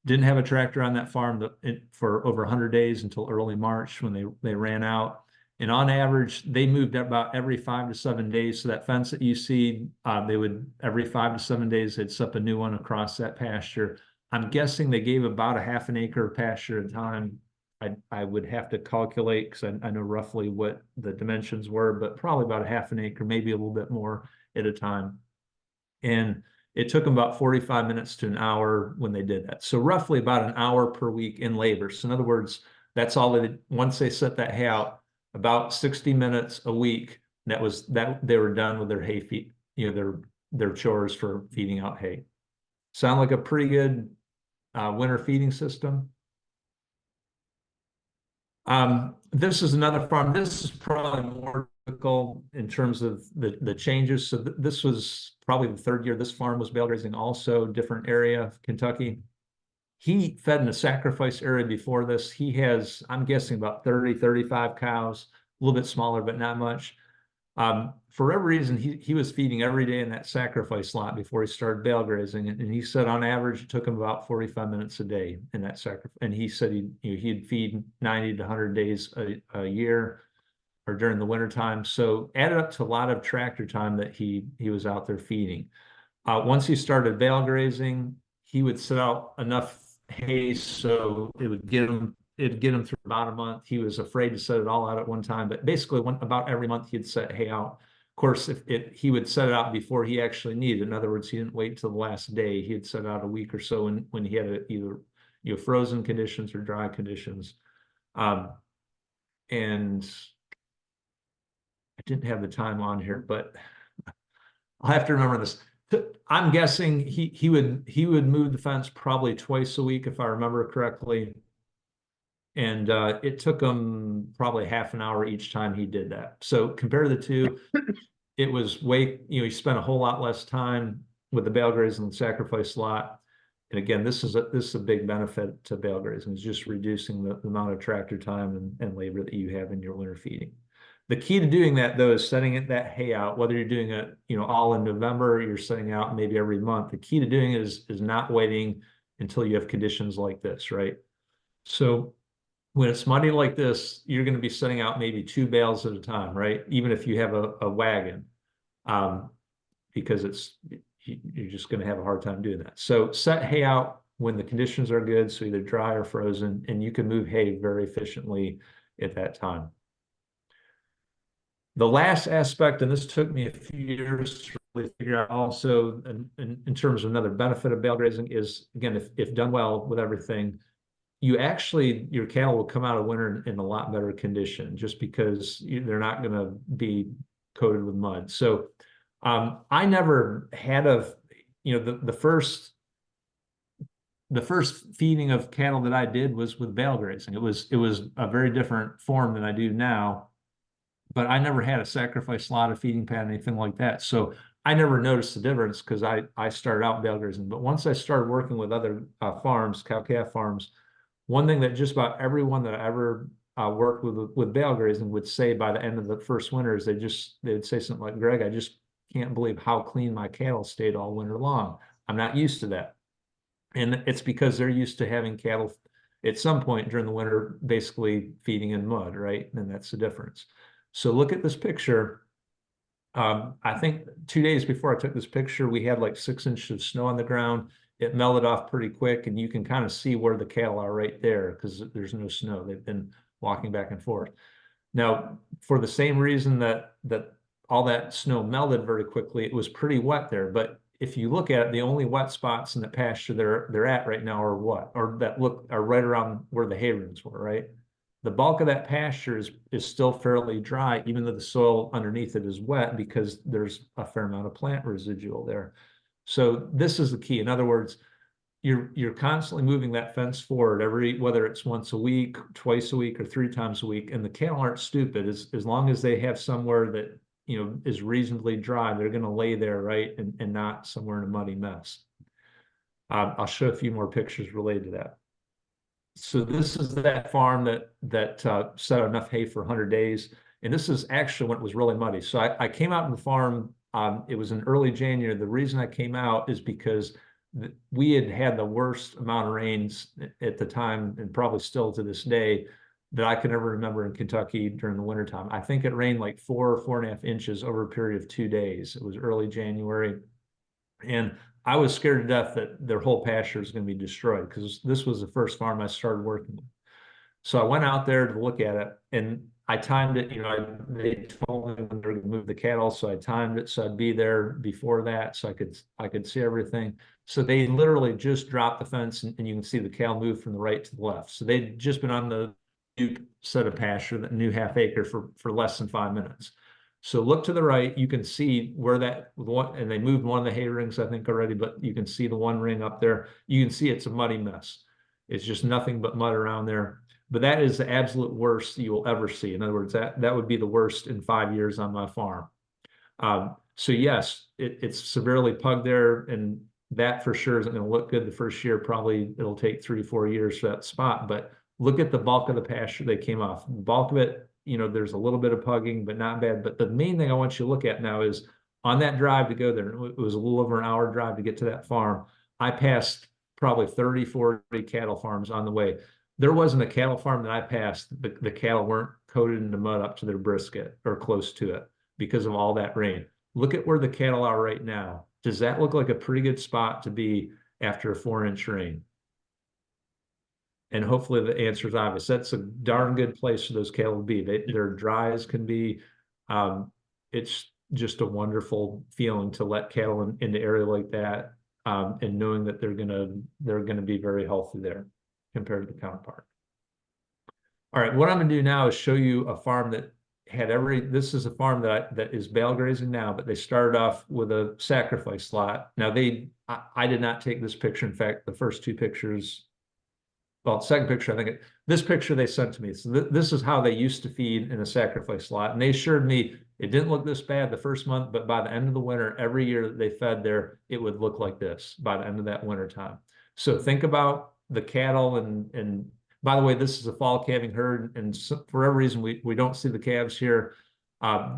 Didn't have a tractor on that farm for over 100 days until early March, when they ran out. And on average, they moved about every 5 to 7 days. So that fence that you see, they would, every 5 to 7 days, they'd set up a new one across that pasture. I'm guessing they gave about a half an acre of pasture at a time. I would have to calculate, because I know roughly what the dimensions were, but probably about a half an acre, maybe a little bit more at a time. And it took them about 45 minutes to an hour when they did that. So roughly about an hour per week in labor. So in other words, that's all they did. Once they set that hay out, about 60 minutes a week, that they were done with their hay feed, their chores for feeding out hay. Sound like a pretty good winter feeding system? This is another farm. This is probably more typical in terms of the changes. So this was probably the third year this farm was bale grazing, also different area of Kentucky. He fed in a sacrifice area before this. He has, I'm guessing, about 30, 35 cows, a little bit smaller, but not much. For whatever reason, he was feeding every day in that sacrifice lot before he started bale grazing. And he said on average, it took him about 45 minutes a day in that sacrifice. And he said he'd feed 90 to 100 days a year, or during the winter time. So added up to a lot of tractor time that he was out there feeding. Once he started bale grazing, he would set out enough hay so it'd get him through about a month. He was afraid to set it all out at one time, but basically about every month he'd set hay out. Of course, he would set it out before he actually needed it. In other words, he didn't wait till the last day. He'd set out a week or so when he had either frozen conditions or dry conditions. And I didn't have the time on here, but I'll have to remember this. I'm guessing he would move the fence probably twice a week, if I remember correctly. And it took him probably half an hour each time he did that. So compare the two, it was he spent a whole lot less time with the bale grazing and sacrifice lot. And again, this is a big benefit to bale grazing, is just reducing the amount of tractor time and labor that you have in your winter feeding. The key to doing that, though, is setting that hay out, whether you're doing it, all in November, or you're setting out maybe every month. The key to doing it is not waiting until you have conditions like this, right? So when it's muddy like this, you're going to be setting out maybe 2 bales at a time, right? Even if you have a wagon, because you're just going to have a hard time doing that. So set hay out when the conditions are good, so either dry or frozen, and you can move hay very efficiently at that time. The last aspect, and this took me a few years to really figure out also, in terms of another benefit of bale grazing, is, again, if done well with everything, your cattle will come out of winter in a lot better condition, just because they're not going to be coated with mud. So I never had the first feeding of cattle that I did was with bale grazing. It was a very different form than I do now, but I never had a sacrifice lot, a feeding pad, anything like that. So I never noticed the difference, because I started out bale grazing. But once I started working with other farms, cow-calf farms, one thing that just about everyone that I ever worked with bale grazing would say by the end of the first winter is they'd say something like, "Greg, I just can't believe how clean my cattle stayed all winter long. I'm not used to that." And it's because they're used to having cattle at some point during the winter basically feeding in mud, right? And that's the difference. So look at this picture. I think 2 days before I took this picture, we had like 6 inches of snow on the ground. It melted off pretty quick, and you can kind of see where the cattle are right there because there's no snow. They've been walking back and forth. Now, for the same reason that all that snow melted very quickly, it was pretty wet there. But if you look at it, the only wet spots in the pasture they're at right now are what? Or that look are right around where the hay rooms were, right? The bulk of that pasture is still fairly dry, even though the soil underneath it is wet because there's a fair amount of plant residual there. So this is the key. In other words, you're constantly moving that fence forward whether it's once a week, twice a week, or 3 times a week. And the cattle aren't stupid. As long as they have somewhere that is reasonably dry, they're going to lay there, right, and not somewhere in a muddy mess. I'll show a few more pictures related to that. So this is that farm that set enough hay for 100 days. And this is actually when it was really muddy. So I came out to the farm. It was in early January. The reason I came out is because we had the worst amount of rains at the time, and probably still to this day, that I can ever remember in Kentucky during the wintertime. I think it rained like 4.5 inches over a period of 2 days. It was early January. And I was scared to death that their whole pasture is going to be destroyed because this was the first farm I started working with. So I went out there to look at it, and I timed it. They told me when they're going to move the cattle, so I timed it so I'd be there before that, so I could see everything. So they literally just dropped the fence, and you can see the cattle move from the right to the left. So they'd just been on the new set of pasture, that new half acre, for less than 5 minutes. So look to the right, you can see where that one, and they moved one of the hay rings, I think, already, but you can see the one ring up there. You can see it's a muddy mess. It's just nothing but mud around there. But that is the absolute worst you will ever see. In other words, that would be the worst in 5 years on my farm. So yes, it's severely pugged there, and that for sure isn't going to look good the first year. Probably it'll take 3 to 4 years for that spot. But look at the bulk of the pasture they came off. The bulk of it, there's a little bit of pugging, but not bad. But the main thing I want you to look at now is on that drive to go there. It was a little over an hour drive to get to that farm. I passed probably 30, 40 cattle farms on the way. There wasn't a cattle farm that I passed, the cattle weren't coated in the mud up to their brisket or close to it because of all that rain. Look at where the cattle are right now. Does that look like a pretty good spot to be after a 4-inch rain? And hopefully the answer is obvious. That's a darn good place for those cattle to be. They're dry as can be. It's just a wonderful feeling to let cattle in the area like that, and knowing that they're gonna be very healthy there compared to the counterpart. All right, what I'm gonna do now is show you a farm that had this is a farm that is Bale Grazing now, but they started off with a sacrifice lot. Now I did not take this picture. In fact, the first 2 pictures, well, second picture, I think this picture they sent to me. So this is how they used to feed in a sacrifice lot. And they assured me it didn't look this bad the first month, but by the end of the winter, every year that they fed there, it would look like this by the end of that winter time. So think about the cattle, and by the way, this is a fall calving herd, and for whatever reason, we don't see the calves here.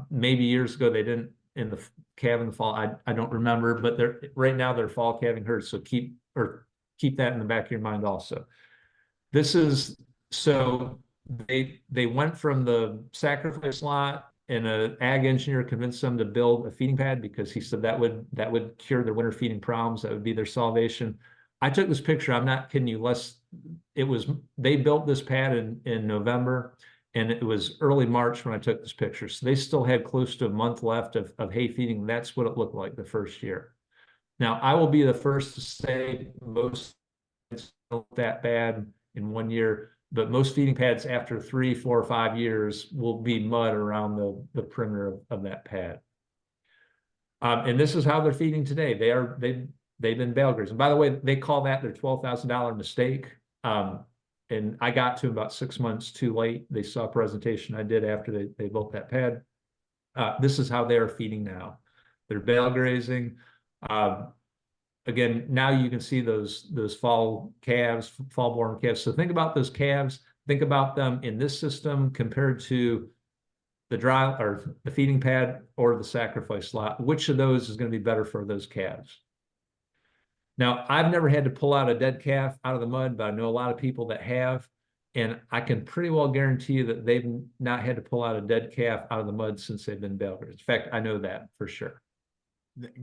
Maybe years ago they didn't in the calve in the fall. I don't remember, but right now they're fall calving herds. So keep that in the back of your mind also. So they went from the sacrifice lot, and an ag engineer convinced them to build a feeding pad because he said that would cure their winter feeding problems. That would be their salvation. I took this picture, I'm not kidding you, they built this pad in November, and it was early March when I took this picture. So they still had close to a month left of hay feeding. That's what it looked like the first year. Now, I will be the first to say most it's not that bad in 1 year, but most feeding pads after 3, 4, or 5 years will be mud around the perimeter of that pad. And this is how they're feeding today. They've been Bale Grazing. By the way, they call that their $12,000 mistake. And I got to about 6 months too late. They saw a presentation I did after they built that pad. This is how they are feeding now. They're Bale Grazing. Again, now you can see those fall born calves. So think about those calves. Think about them in this system compared to the dry or the feeding pad or the sacrifice lot. Which of those is going to be better for those calves? Now, I've never had to pull out a dead calf out of the mud, but I know a lot of people that have. And I can pretty well guarantee you that they've not had to pull out a dead calf out of the mud since they've been bale grazed. In fact, I know that for sure.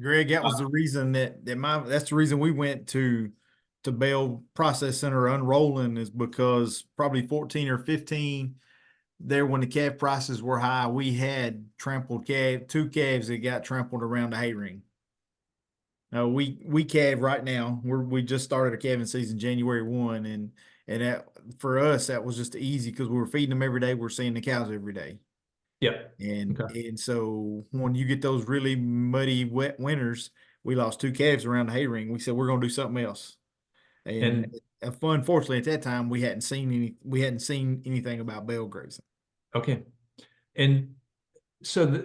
Greg, that was the reason that's the reason we went to Bale Process Center unrolling, is because probably 14 or 15 there, when the calf prices were high, we had trampled two calves that got trampled around the hay ring. We calve right now. We just started a calving season January 1, and that, for us, that was just easy because we were feeding them every day. We're seeing the cows every day. Yep. And Okay. and so when you get those really muddy, wet winters, we lost two calves around the hay ring. We said we're gonna do something else. And And unfortunately, at that time, we hadn't seen anything about bale grazing. okay. And so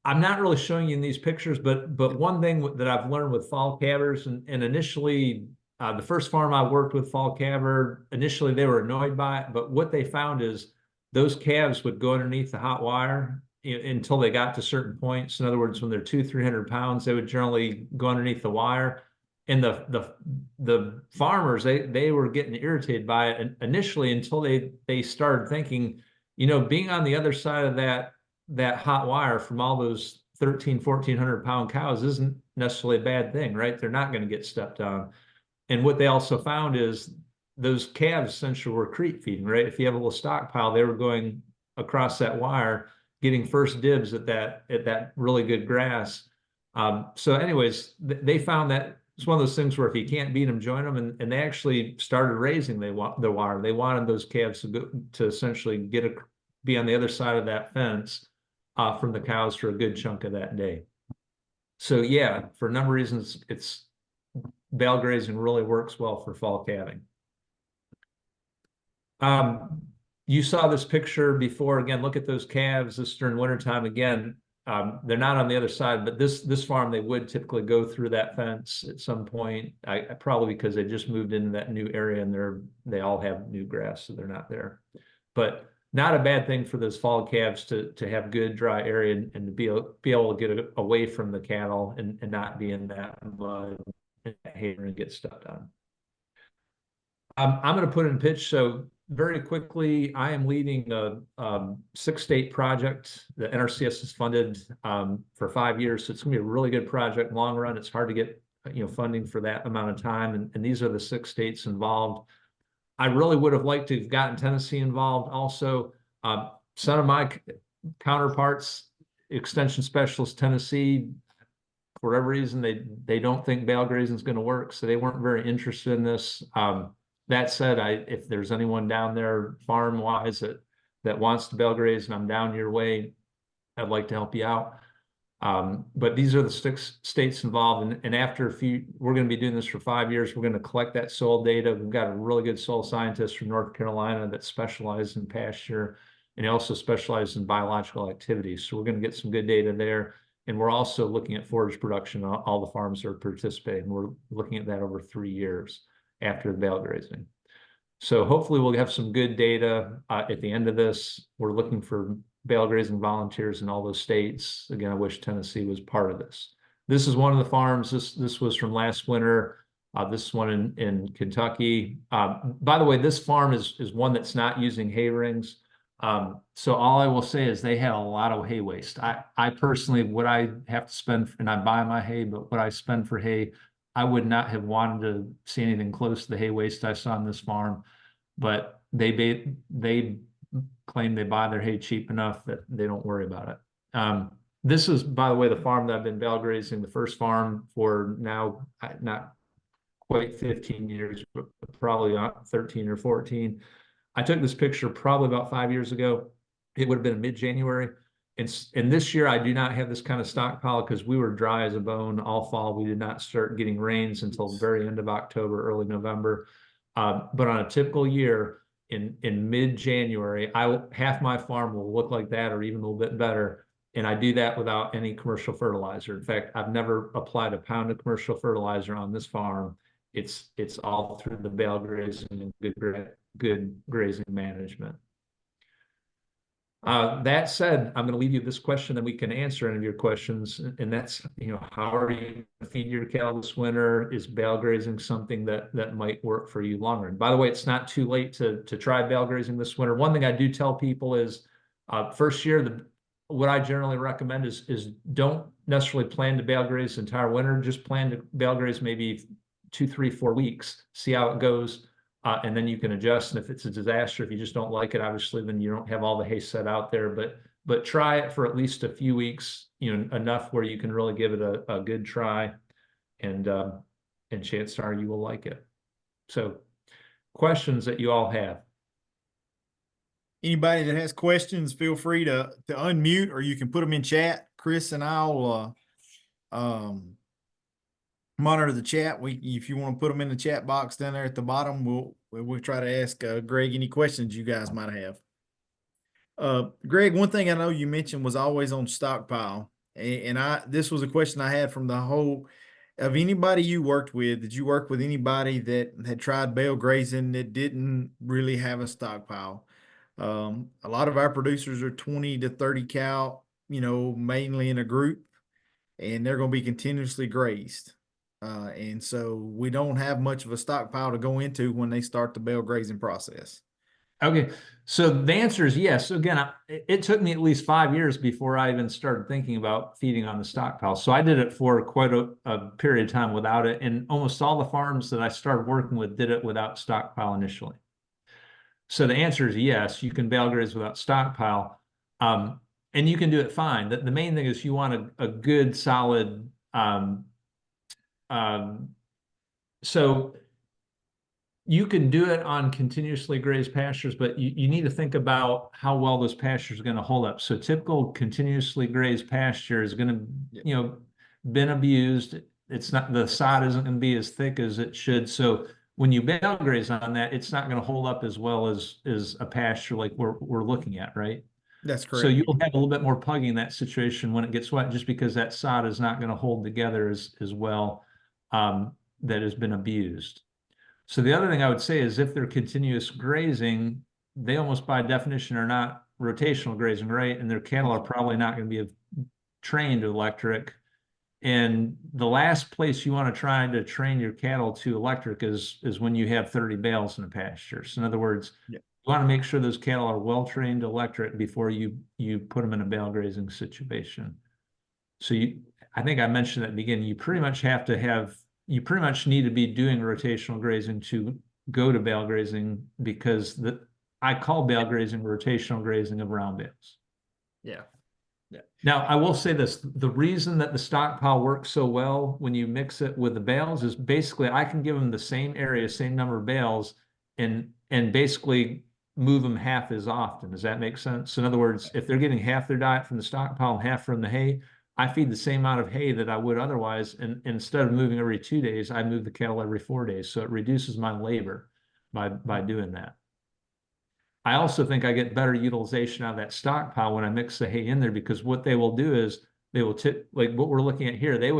I'm not really showing you in these pictures, but one thing that I've learned with fall calvers, and initially the first farm I worked with fall calver, initially they were annoyed by it, but what they found is those calves would go underneath the hot wire until they got to certain points. In other words, when they're 200-300 pounds, they would generally go underneath the wire. And the farmers, they were getting irritated by it initially, until they started thinking, being on the other side of that hot wire from all those 1,400 pound cows isn't necessarily a bad thing, right? They're not going to get stepped on. And what they also found is those calves essentially were creep feeding, right? If you have a little stockpile, they were going across that wire, getting first dibs at that really good grass. So anyways, they found that it's one of those things where if you can't beat them, join them, and they actually started raising the wire. They wanted those calves to essentially be on the other side of that fence from the cows for a good chunk of that day. So yeah, for a number of reasons, bale grazing really works well for fall calving. You saw this picture before. Again, look at those calves. This during wintertime. Again, they're not on the other side, but this farm, they would typically go through that fence at some point. Probably because they just moved into that new area and they all have new grass, so they're not there. But not a bad thing for those fall calves to have good dry area and to be able to get away from the cattle and not be in that mud and hay and get stepped on. I'm going to put in pitch. So very quickly, I am leading a 6-state project. The NRCS is funded for 5 years, so it's going to be a really good project. Long run, it's hard to get funding for that amount of time, and these are the 6 states involved. I really would have liked to have gotten Tennessee involved also. Some of my counterparts, extension specialists, Tennessee, for whatever reason, they don't think bale grazing is going to work, so they weren't very interested in this. That said, if there's anyone down there farm wise that wants to bale graze and I'm down your way, I'd like to help you out. But these are the 6 states involved, and after we're going to be doing this for 5 years. We're going to collect that soil data. We've got a really good soil scientist from North Carolina that specializes in pasture, and he also specializes in biological activities. So we're going to get some good data there. And we're also looking at forage production on all the farms that are participating. We're looking at that over 3 years after the bale grazing. So hopefully we'll have some good data at the end of this. We're looking for bale grazing volunteers in all those states. Again, I wish Tennessee was part of this. This is one of the farms. This was from last winter. This is one in Kentucky. By the way, this farm is one that's not using hay rings. So all I will say is they had a lot of hay waste. I personally, what I have to spend, and I buy my hay, but what I spend for hay, I would not have wanted to see anything close to the hay waste I saw on this farm. But they claim they buy their hay cheap enough that they don't worry about it. This is, by the way, the farm that I've been bale grazing, the first farm for now, not quite 15 years, but probably 13 or 14. I took this picture probably about 5 years ago. It would have been mid-January. And this year I do not have this kind of stockpile because we were dry as a bone all fall. We did not start getting rains until the very end of October, early November. But on a typical year in mid-January, half my farm will look like that or even a little bit better. And I do that without any commercial fertilizer. In fact, I've never applied a pound of commercial fertilizer on this farm. It's all through the bale grazing and good grazing management. That said, I'm going to leave you this question, then we can answer any of your questions. And that's, how are you going to feed your cattle this winter? Is bale grazing something that might work for you longer? And by the way, it's not too late to try bale grazing this winter. One thing I do tell people is first year, what I generally recommend is don't necessarily plan to bale graze the entire winter. Just plan to bale graze maybe 2, 3, 4 weeks, see how it goes. And then you can adjust. And if it's a disaster, if you just don't like it, obviously, then you don't have all the hay set out there. But try it for at least a few weeks, enough where you can really give it a good try, and chances are you will like it. So, questions that you all have. Anybody that has questions, feel free to unmute, or you can put them in chat. Chris and I'll monitor the chat. If you want to put them in the chat box down there at the bottom, we'll try to ask Greg any questions you guys might have. Greg, one thing I know you mentioned was always on stockpile, and this was a question I had from the whole of anybody you worked with. Did you work with anybody that had tried bale grazing that didn't really have a stockpile? A lot of our producers are 20 to 30 cow, mainly in a group, and they're going to be continuously grazed. And so we don't have much of a stockpile to go into when they start the bale grazing process. Okay, so the answer is yes. So again, it took me at least 5 years before I even started thinking about feeding on the stockpile. So I did it for quite a period of time without it, and almost all the farms that I started working with did it without stockpile initially. So the answer is yes, you can bale graze without stockpile, and you can do it fine. The main thing is you want a good solid. So you can do it on continuously grazed pastures, but you need to think about how well those pastures are going to hold up. So typical continuously grazed pasture is going to, been abused. It's not, the sod isn't going to be as thick as it should. So when you bale graze on that, it's not going to hold up as well as a pasture like we're looking at, right? That's correct. So you'll have a little bit more pugging in that situation when it gets wet, just because that sod is not going to hold together as well, that has been abused. So the other thing I would say is if they're continuous grazing, they almost by definition are not rotational grazing, right? And their cattle are probably not going to be trained to electric. And the last place you want to try to train your cattle to electric is when you have 30 bales in a pasture. So in other words, you want to make sure those cattle are well trained to electric before you put them in a bale grazing situation. So I think I mentioned at the beginning, you pretty much need to be doing rotational grazing to go to bale grazing, because I call bale grazing rotational grazing of round bales. Yeah. Now, I will say this, the reason that the stockpile works so well when you mix it with the bales is basically I can give them the same area, same number of bales, and basically move them half as often. Does that make sense? So in other words, if they're getting half their diet from the stockpile and half from the hay, I feed the same amount of hay that I would otherwise, and instead of moving every 2 days, I move the cattle every 4 days. So it reduces my labor by doing that. I also think I get better utilization out of that stockpile when I mix the hay in there, because what they will do is they will like what we're looking at here. They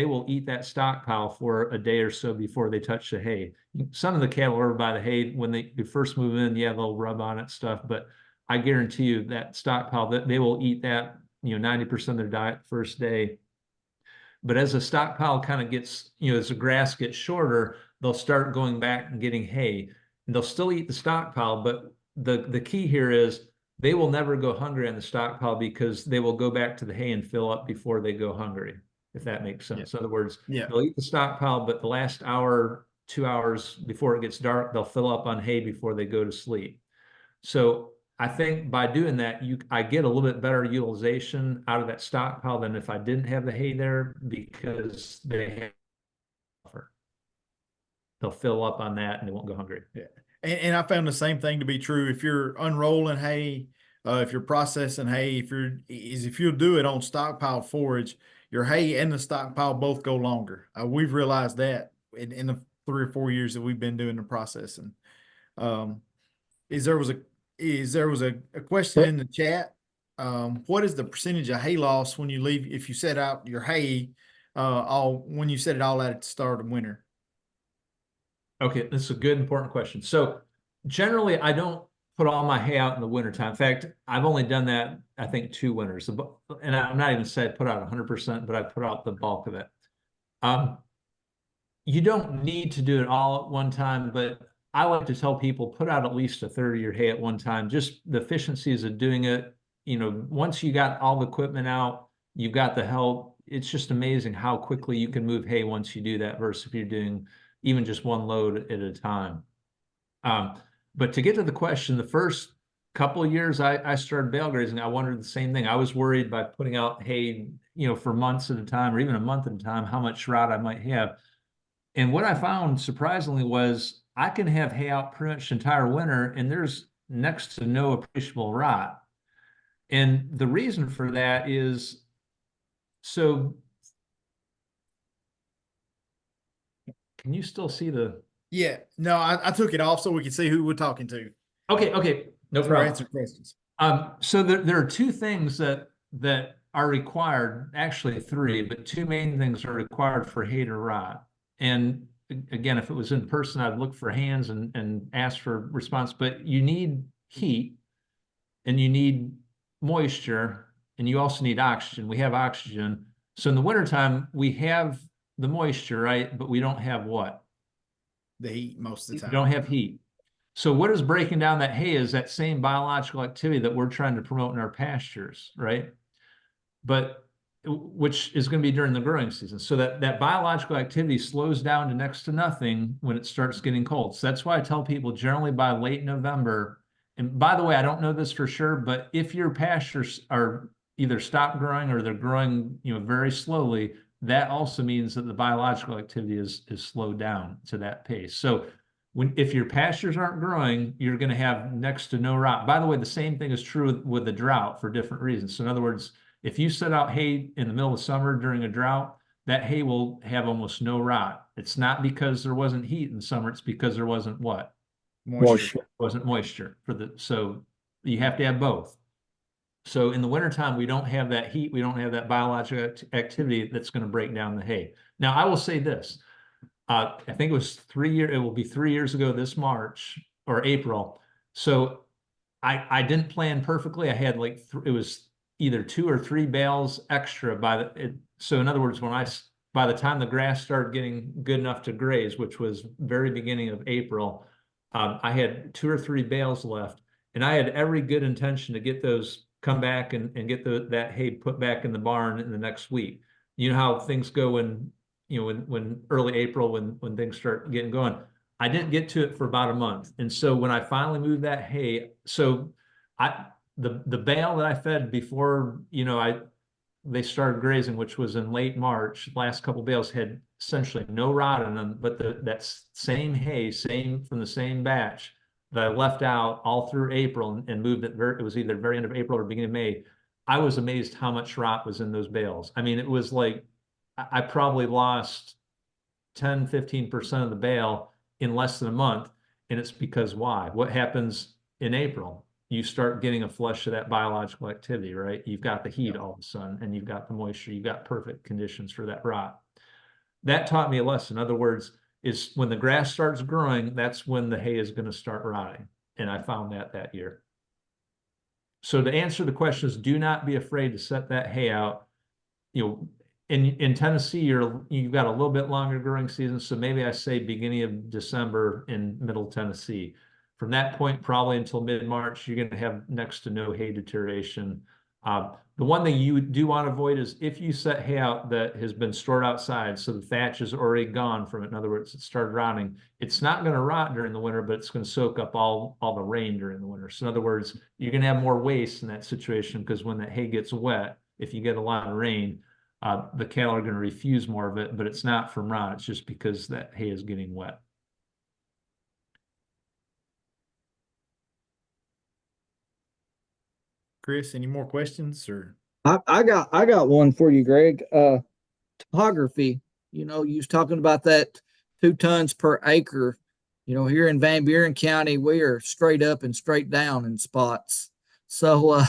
will eat that stockpile for a day or so before they touch the hay. Some of the cattle over by the hay, when you first move in, they'll rub on it stuff, but I guarantee you that stockpile, that they will eat that 90% of their diet first day. But as the stockpile kind of gets, as the grass gets shorter, they'll start going back and getting hay, and they'll still eat the stockpile. But the key here is they will never go hungry on the stockpile, because they will go back to the hay and fill up before they go hungry, if that makes sense. In other words, they'll eat the stockpile, but the last hour, 2 hours before it gets dark, they'll fill up on hay before they go to sleep. So I think by doing that, I get a little bit better utilization out of that stockpile than if I didn't have the hay there, because they'll fill up on that and they won't go hungry. Yeah. And I found the same thing to be true. If you're unrolling hay, if you're processing hay, if you'll do it on stockpile forage, your hay and the stockpile both go longer. We've realized that in the 3 or 4 years that we've been doing the processing. There was a question in the chat. What is the percentage of hay loss when you leave, if you set out your hay, when you set it all out at the start of winter? Okay, this is a good, important question. So generally, I don't put all my hay out in the wintertime. In fact, I've only done that, I think, 2 winters. And I'm not even saying put out 100%, but I put out the bulk of it. You don't need to do it all at one time, but I like to tell people put out at least a third of your hay at one time. Just the efficiencies of doing it. Once you got all the equipment out, you've got the help. It's just amazing how quickly you can move hay once you do that versus if you're doing even just one load at a time. But to get to the question, the first couple of years I started bale grazing, I wondered the same thing. I was worried by putting out hay, for months at a time or even a month at a time, how much rot I might have. And what I found surprisingly was I can have hay out pretty much the entire winter and there's next to no appreciable rot. And the reason for that is, so can you still see the? Yeah, no, I took it off so we could see who we're talking to. Okay, no So problem. answer questions. So there are 2 things that are required, actually 3, but 2 main things are required for hay to rot. And again, if it was in person, I'd look for hands and ask for response, but you need heat and you need moisture and you also need oxygen. We have oxygen. So in the wintertime, we have the moisture, right? But we don't have what? The heat most of the time. We don't have heat. So what is breaking down that hay is that same biological activity that we're trying to promote in our pastures, right? But which is going to be during the growing season. So that biological activity slows down to next to nothing when it starts getting cold. So that's why I tell people generally by late November, and by the way, I don't know this for sure, but if your pastures are either stop growing or they're growing, very slowly, that also means that the biological activity is slowed down to that pace. So if your pastures aren't growing, you're going to have next to no rot. By the way, the same thing is true with the drought for different reasons. So in other words, if you set out hay in the middle of summer during a drought, that hay will have almost no rot. It's not because there wasn't heat in summer, it's because there wasn't what? Moisture. Wasn't moisture so you have to have both. So in the wintertime, we don't have that heat, we don't have that biological activity that's going to break down the hay. Now, I will say this. I think it was 3 years, it will be 3 years ago this March or April. So I didn't plan perfectly. I had it was either 2 or 3 bales extra so in other words, by the time the grass started getting good enough to graze, which was very beginning of April, I had 2 or 3 bales left, and I had every good intention to get those come back and get that hay put back in the barn in the next week. You know how things go when early April when things start getting going. I didn't get to it for about a month, and so when I finally moved that hay, so the bale that I fed before they started grazing, which was in late March, last couple bales had essentially no rot in them, but that same hay, from the same batch that I left out all through April and moved it. It was either very end of April or beginning of May. I was amazed how much rot was in those bales. I mean, it was like I probably lost 10-15% of the bale in less than a month, and it's because why? What happens in April? You start getting a flush of that biological activity, right? You've got the heat all of a sudden, and you've got the moisture. You've got perfect conditions for that rot. That taught me a lesson. In other words, is when the grass starts growing, that's when the hay is going to start rotting. And I found that year. So to answer the question is, do not be afraid to set that hay out. In Tennessee, you've got a little bit longer growing season. So maybe I say beginning of December in middle Tennessee. From that point, probably until mid-March, you're going to have next to no hay deterioration. The one thing you do want to avoid is if you set hay out that has been stored outside, so the thatch is already gone from it. In other words, it started rotting. It's not going to rot during the winter, but it's going to soak up all the rain during the winter. So in other words, you're going to have more waste in that situation because when that hay gets wet, if you get a lot of rain, the cattle are going to refuse more of it, but it's not from rot. It's just because that hay is getting wet. Chris, any more questions or? I got one for you, Greg. Topography, you was talking about that 2 tons per acre. Here in Van Buren County, we are straight up and straight down in spots. So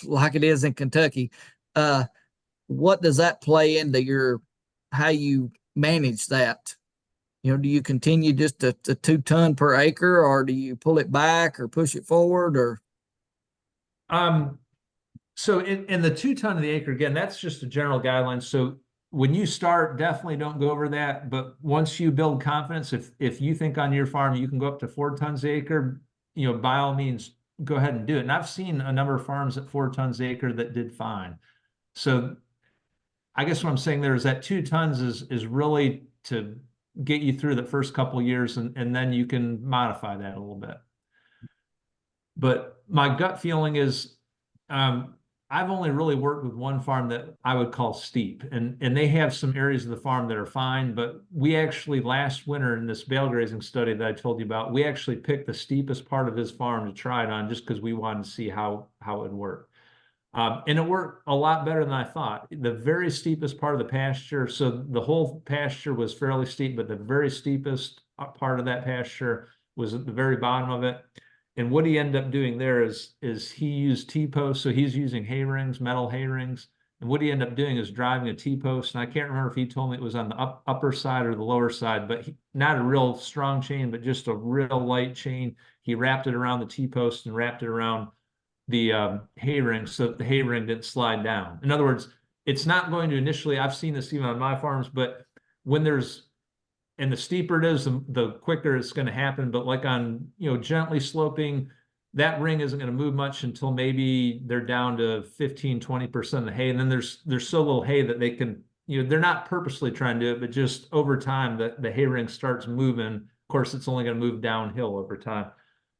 like it is in Kentucky. What does that play into how you manage that? do you continue just the 2 ton per acre, or do you pull it back or push it forward, or? So in the 2 ton of the acre, again, that's just a general guideline. So when you start, definitely don't go over that. But once you build confidence, if you think on your farm you can go up to 4 tons an acre, by all means, go ahead and do it. And I've seen a number of farms at 4 tons an acre that did fine. So I guess what I'm saying there is that 2 tons is really to get you through the first couple of years, and then you can modify that a little bit. But my gut feeling is, I've only really worked with one farm that I would call steep, and they have some areas of the farm that are fine. But we actually last winter in this bale grazing study that I told you about, we actually picked the steepest part of his farm to try it on, just because we wanted to see how it would work. And it worked a lot better than I thought. The very steepest part of the pasture, so the whole pasture was fairly steep, but the very steepest part of that pasture was at the very bottom of it. And what he ended up doing there is he used T-posts. So he's using hay rings, metal hay rings. And what he ended up doing is driving a T-post. And I can't remember if he told me it was on the upper side or the lower side, but not a real strong chain, but just a real light chain. He wrapped it around the T-post and wrapped it around the hay ring so that the hay ring didn't slide down. In other words, it's not going to initially, I've seen this even on my farms, but when and the steeper it is, the quicker it's going to happen. But like on, gently sloping, that ring isn't going to move much until maybe they're down to 15, 20% of the hay. And then there's so little hay that they can, they're not purposely trying to do it, but just over time, the hay ring starts moving. Of course, it's only going to move downhill over time.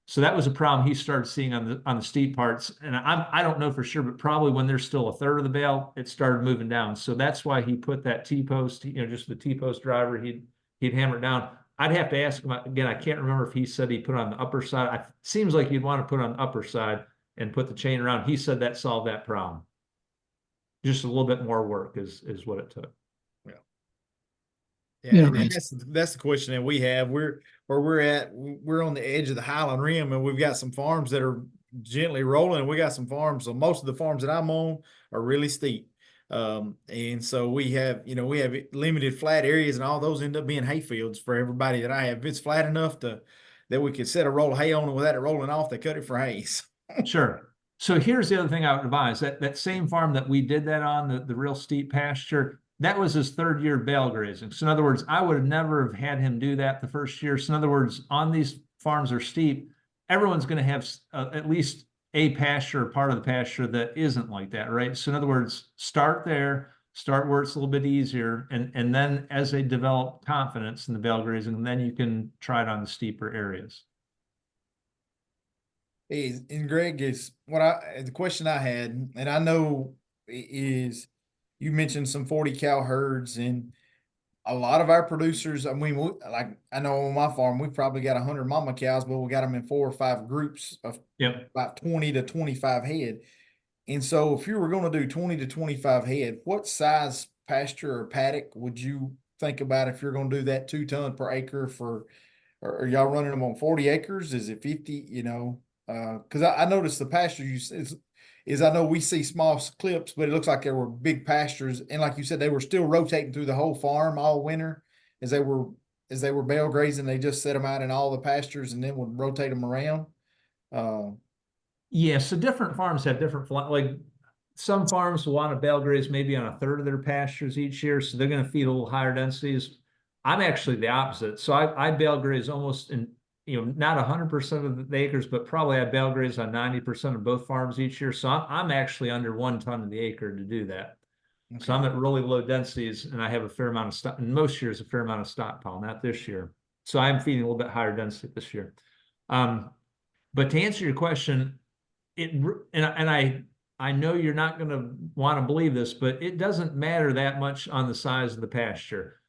So that was a problem he started seeing on the steep parts. And I don't know for sure, but probably when there's still a third of the bale, it started moving down. So that's why he put that T-post, just the T-post driver, he'd hammer it down. I'd have to ask him again. I can't remember if he said he put on the upper side. It seems like you'd want to put on the upper side and put the chain around. He said that solved that problem. Just a little bit more work is what it took. Yeah, and that's the question that we have. Where we're at, we're on the edge of the Highland Rim, and we've got some farms that are gently rolling, and we got some farms. So most of the farms that I'm on are really steep. And so we have limited flat areas, and all those end up being hay fields for everybody that I have. If it's flat enough that we could set a roll of hay on it without it rolling off, they cut it for hays. Sure. So here's the other thing I would advise. That same farm that we did that on, the real steep pasture, that was his 3rd year bale grazing. So in other words, I would have never have had him do that the first year. So in other words, on these farms are steep, everyone's going to have at least a pasture or part of the pasture that isn't like that, right? So in other words, start there, start where it's a little bit easier, and then as they develop confidence in the bale grazing, then you can try it on the steeper areas. And Greg, is the question I had, and I know is, you mentioned some 40 cow herds, and a lot of our producers, I mean, I know on my farm, we probably got 100 mama cows, but we got them in 4 or 5 groups of about 20 to 25 head. And so if you were going to do 20 to 25 head, what size pasture or paddock would you think about if you're going to do that 2 ton per acre or are y'all running them on 40 acres? Is it 50, cause I noticed the pasture is I know we see small clips, but it looks like there were big pastures. And like you said, they were still rotating through the whole farm all winter as they were bale grazing. They just set them out in all the pastures and then would rotate them around. Yeah, so different farms have different, like some farms will want to bale graze maybe on a third of their pastures each year. So they're going to feed a little higher densities. I'm actually the opposite. So I bale graze almost in, not 100% of the acres, but probably I bale graze on 90% of both farms each year. So I'm actually under 1 ton of the acre to do that. Okay. So I'm at really low densities, and I have a fair amount of stock. And most years, a fair amount of stockpile, not this year. So I'm feeding a little bit higher density this year. But to answer your question, I know you're not going to want to believe this, but it doesn't matter that much on the size of the pasture.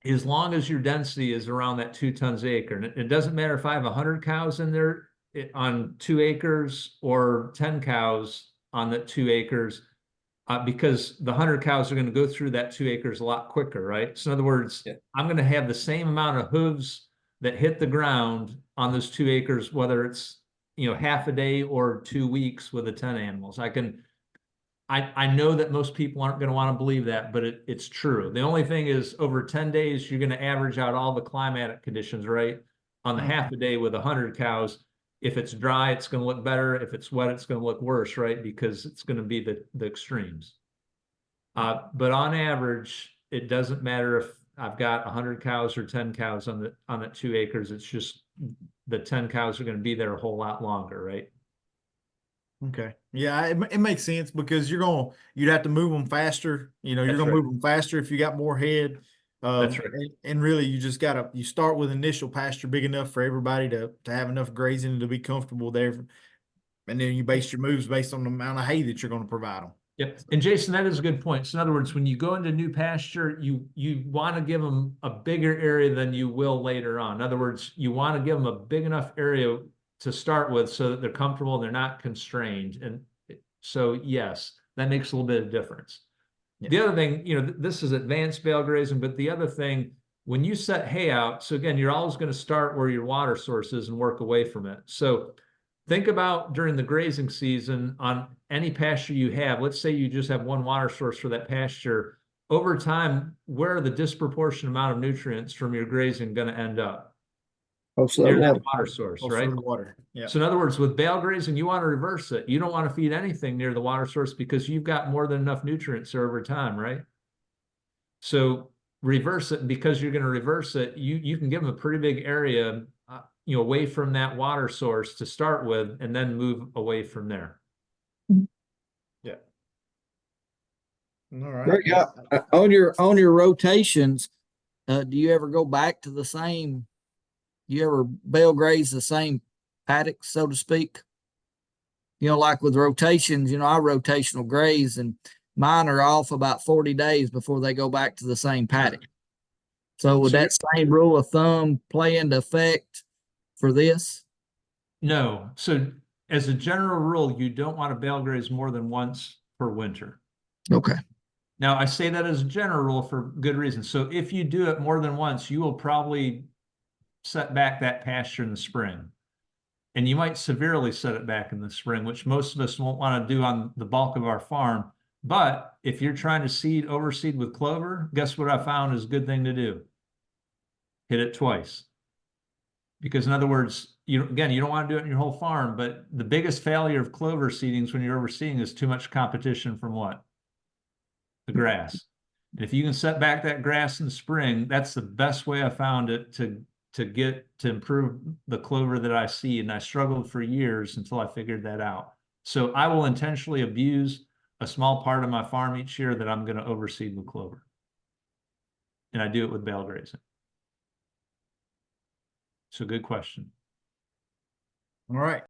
As long as your density is around that 2 tons an acre. And it doesn't matter if I have 100 cows in there on 2 acres or 10 cows on the 2 acres, because the 100 cows are going to go through that 2 acres a lot quicker, right? So in other words, I'm going to have the same amount of hooves that hit the ground on those 2 acres, whether it's, half a day or 2 weeks with the 10 animals. I can I know that most people aren't going to want to believe that, but it's true. The only thing is over 10 days, you're going to average out all the climatic conditions, right? On the half a day with 100 cows, if it's dry, it's going to look better. If it's wet, it's going to look worse, right? Because it's going to be the extremes. But on average, it doesn't matter if I've got 100 cows or 10 cows on the 2 acres. It's just the 10 cows are going to be there a whole lot longer, right? Okay. Yeah, it makes sense because you'd have to move them faster. You know, you're That's gonna right. move them faster if you got more head. That's right. And really you just you start with initial pasture big enough for everybody to have enough grazing and to be comfortable there. And then you base your moves based on the amount of hay that you're going to provide them. Yep. And Jason, that is a good point. So in other words, when you go into new pasture, you want to give them a bigger area than you will later on. In other words, you want to give them a big enough area to start with so that they're comfortable and they're not constrained. And so, yes, that makes a little bit of difference. Yeah. The other thing, you know, this is advanced bale grazing, but the other thing, when you set hay out, so again, you're always going to start where your water source is and work away from it. So think about during the grazing season on any pasture you have. Let's say you just have one water source for that pasture. Over time, where are the disproportionate amount of nutrients from your grazing going to end up? Near that water source, right? Water. Yeah. So in other words, with bale grazing, you want to reverse it. You don't want to feed anything near the water source because you've got more than enough nutrients there over time, right? So reverse it, and because you're going to reverse it, you can give them a pretty big area, you know, away from that water source to start with, and then move away from there. Yeah. All right. Right, yeah. On your rotations, do you ever go back to the same? You ever bale graze the same paddock, so to speak? You know, like with rotations, you know, I rotational graze and mine are off about 40 days before they go back to the same paddock. So would that same rule of thumb play into effect for this? No. So as a general rule, you don't want to bale graze more than once per winter. Okay. Now, I say that as a general rule for good reason. So if you do it more than once, you will probably set back that pasture in the spring. And you might severely set it back in the spring, which most of us won't want to do on the bulk of our farm. But if you're trying to overseed with clover, guess what I found is a good thing to do? Hit it twice. Because in other words, you don't want to do it in your whole farm, but the biggest failure of clover seedings when you're overseeding is too much competition from what? The grass. And if you can set back that grass in the spring, that's the best way I found it to improve the clover that I see. And I struggled for years until I figured that out. So I will intentionally abuse a small part of my farm each year that I'm going to overseed with clover. And I do it with bale grazing. So good question. All right.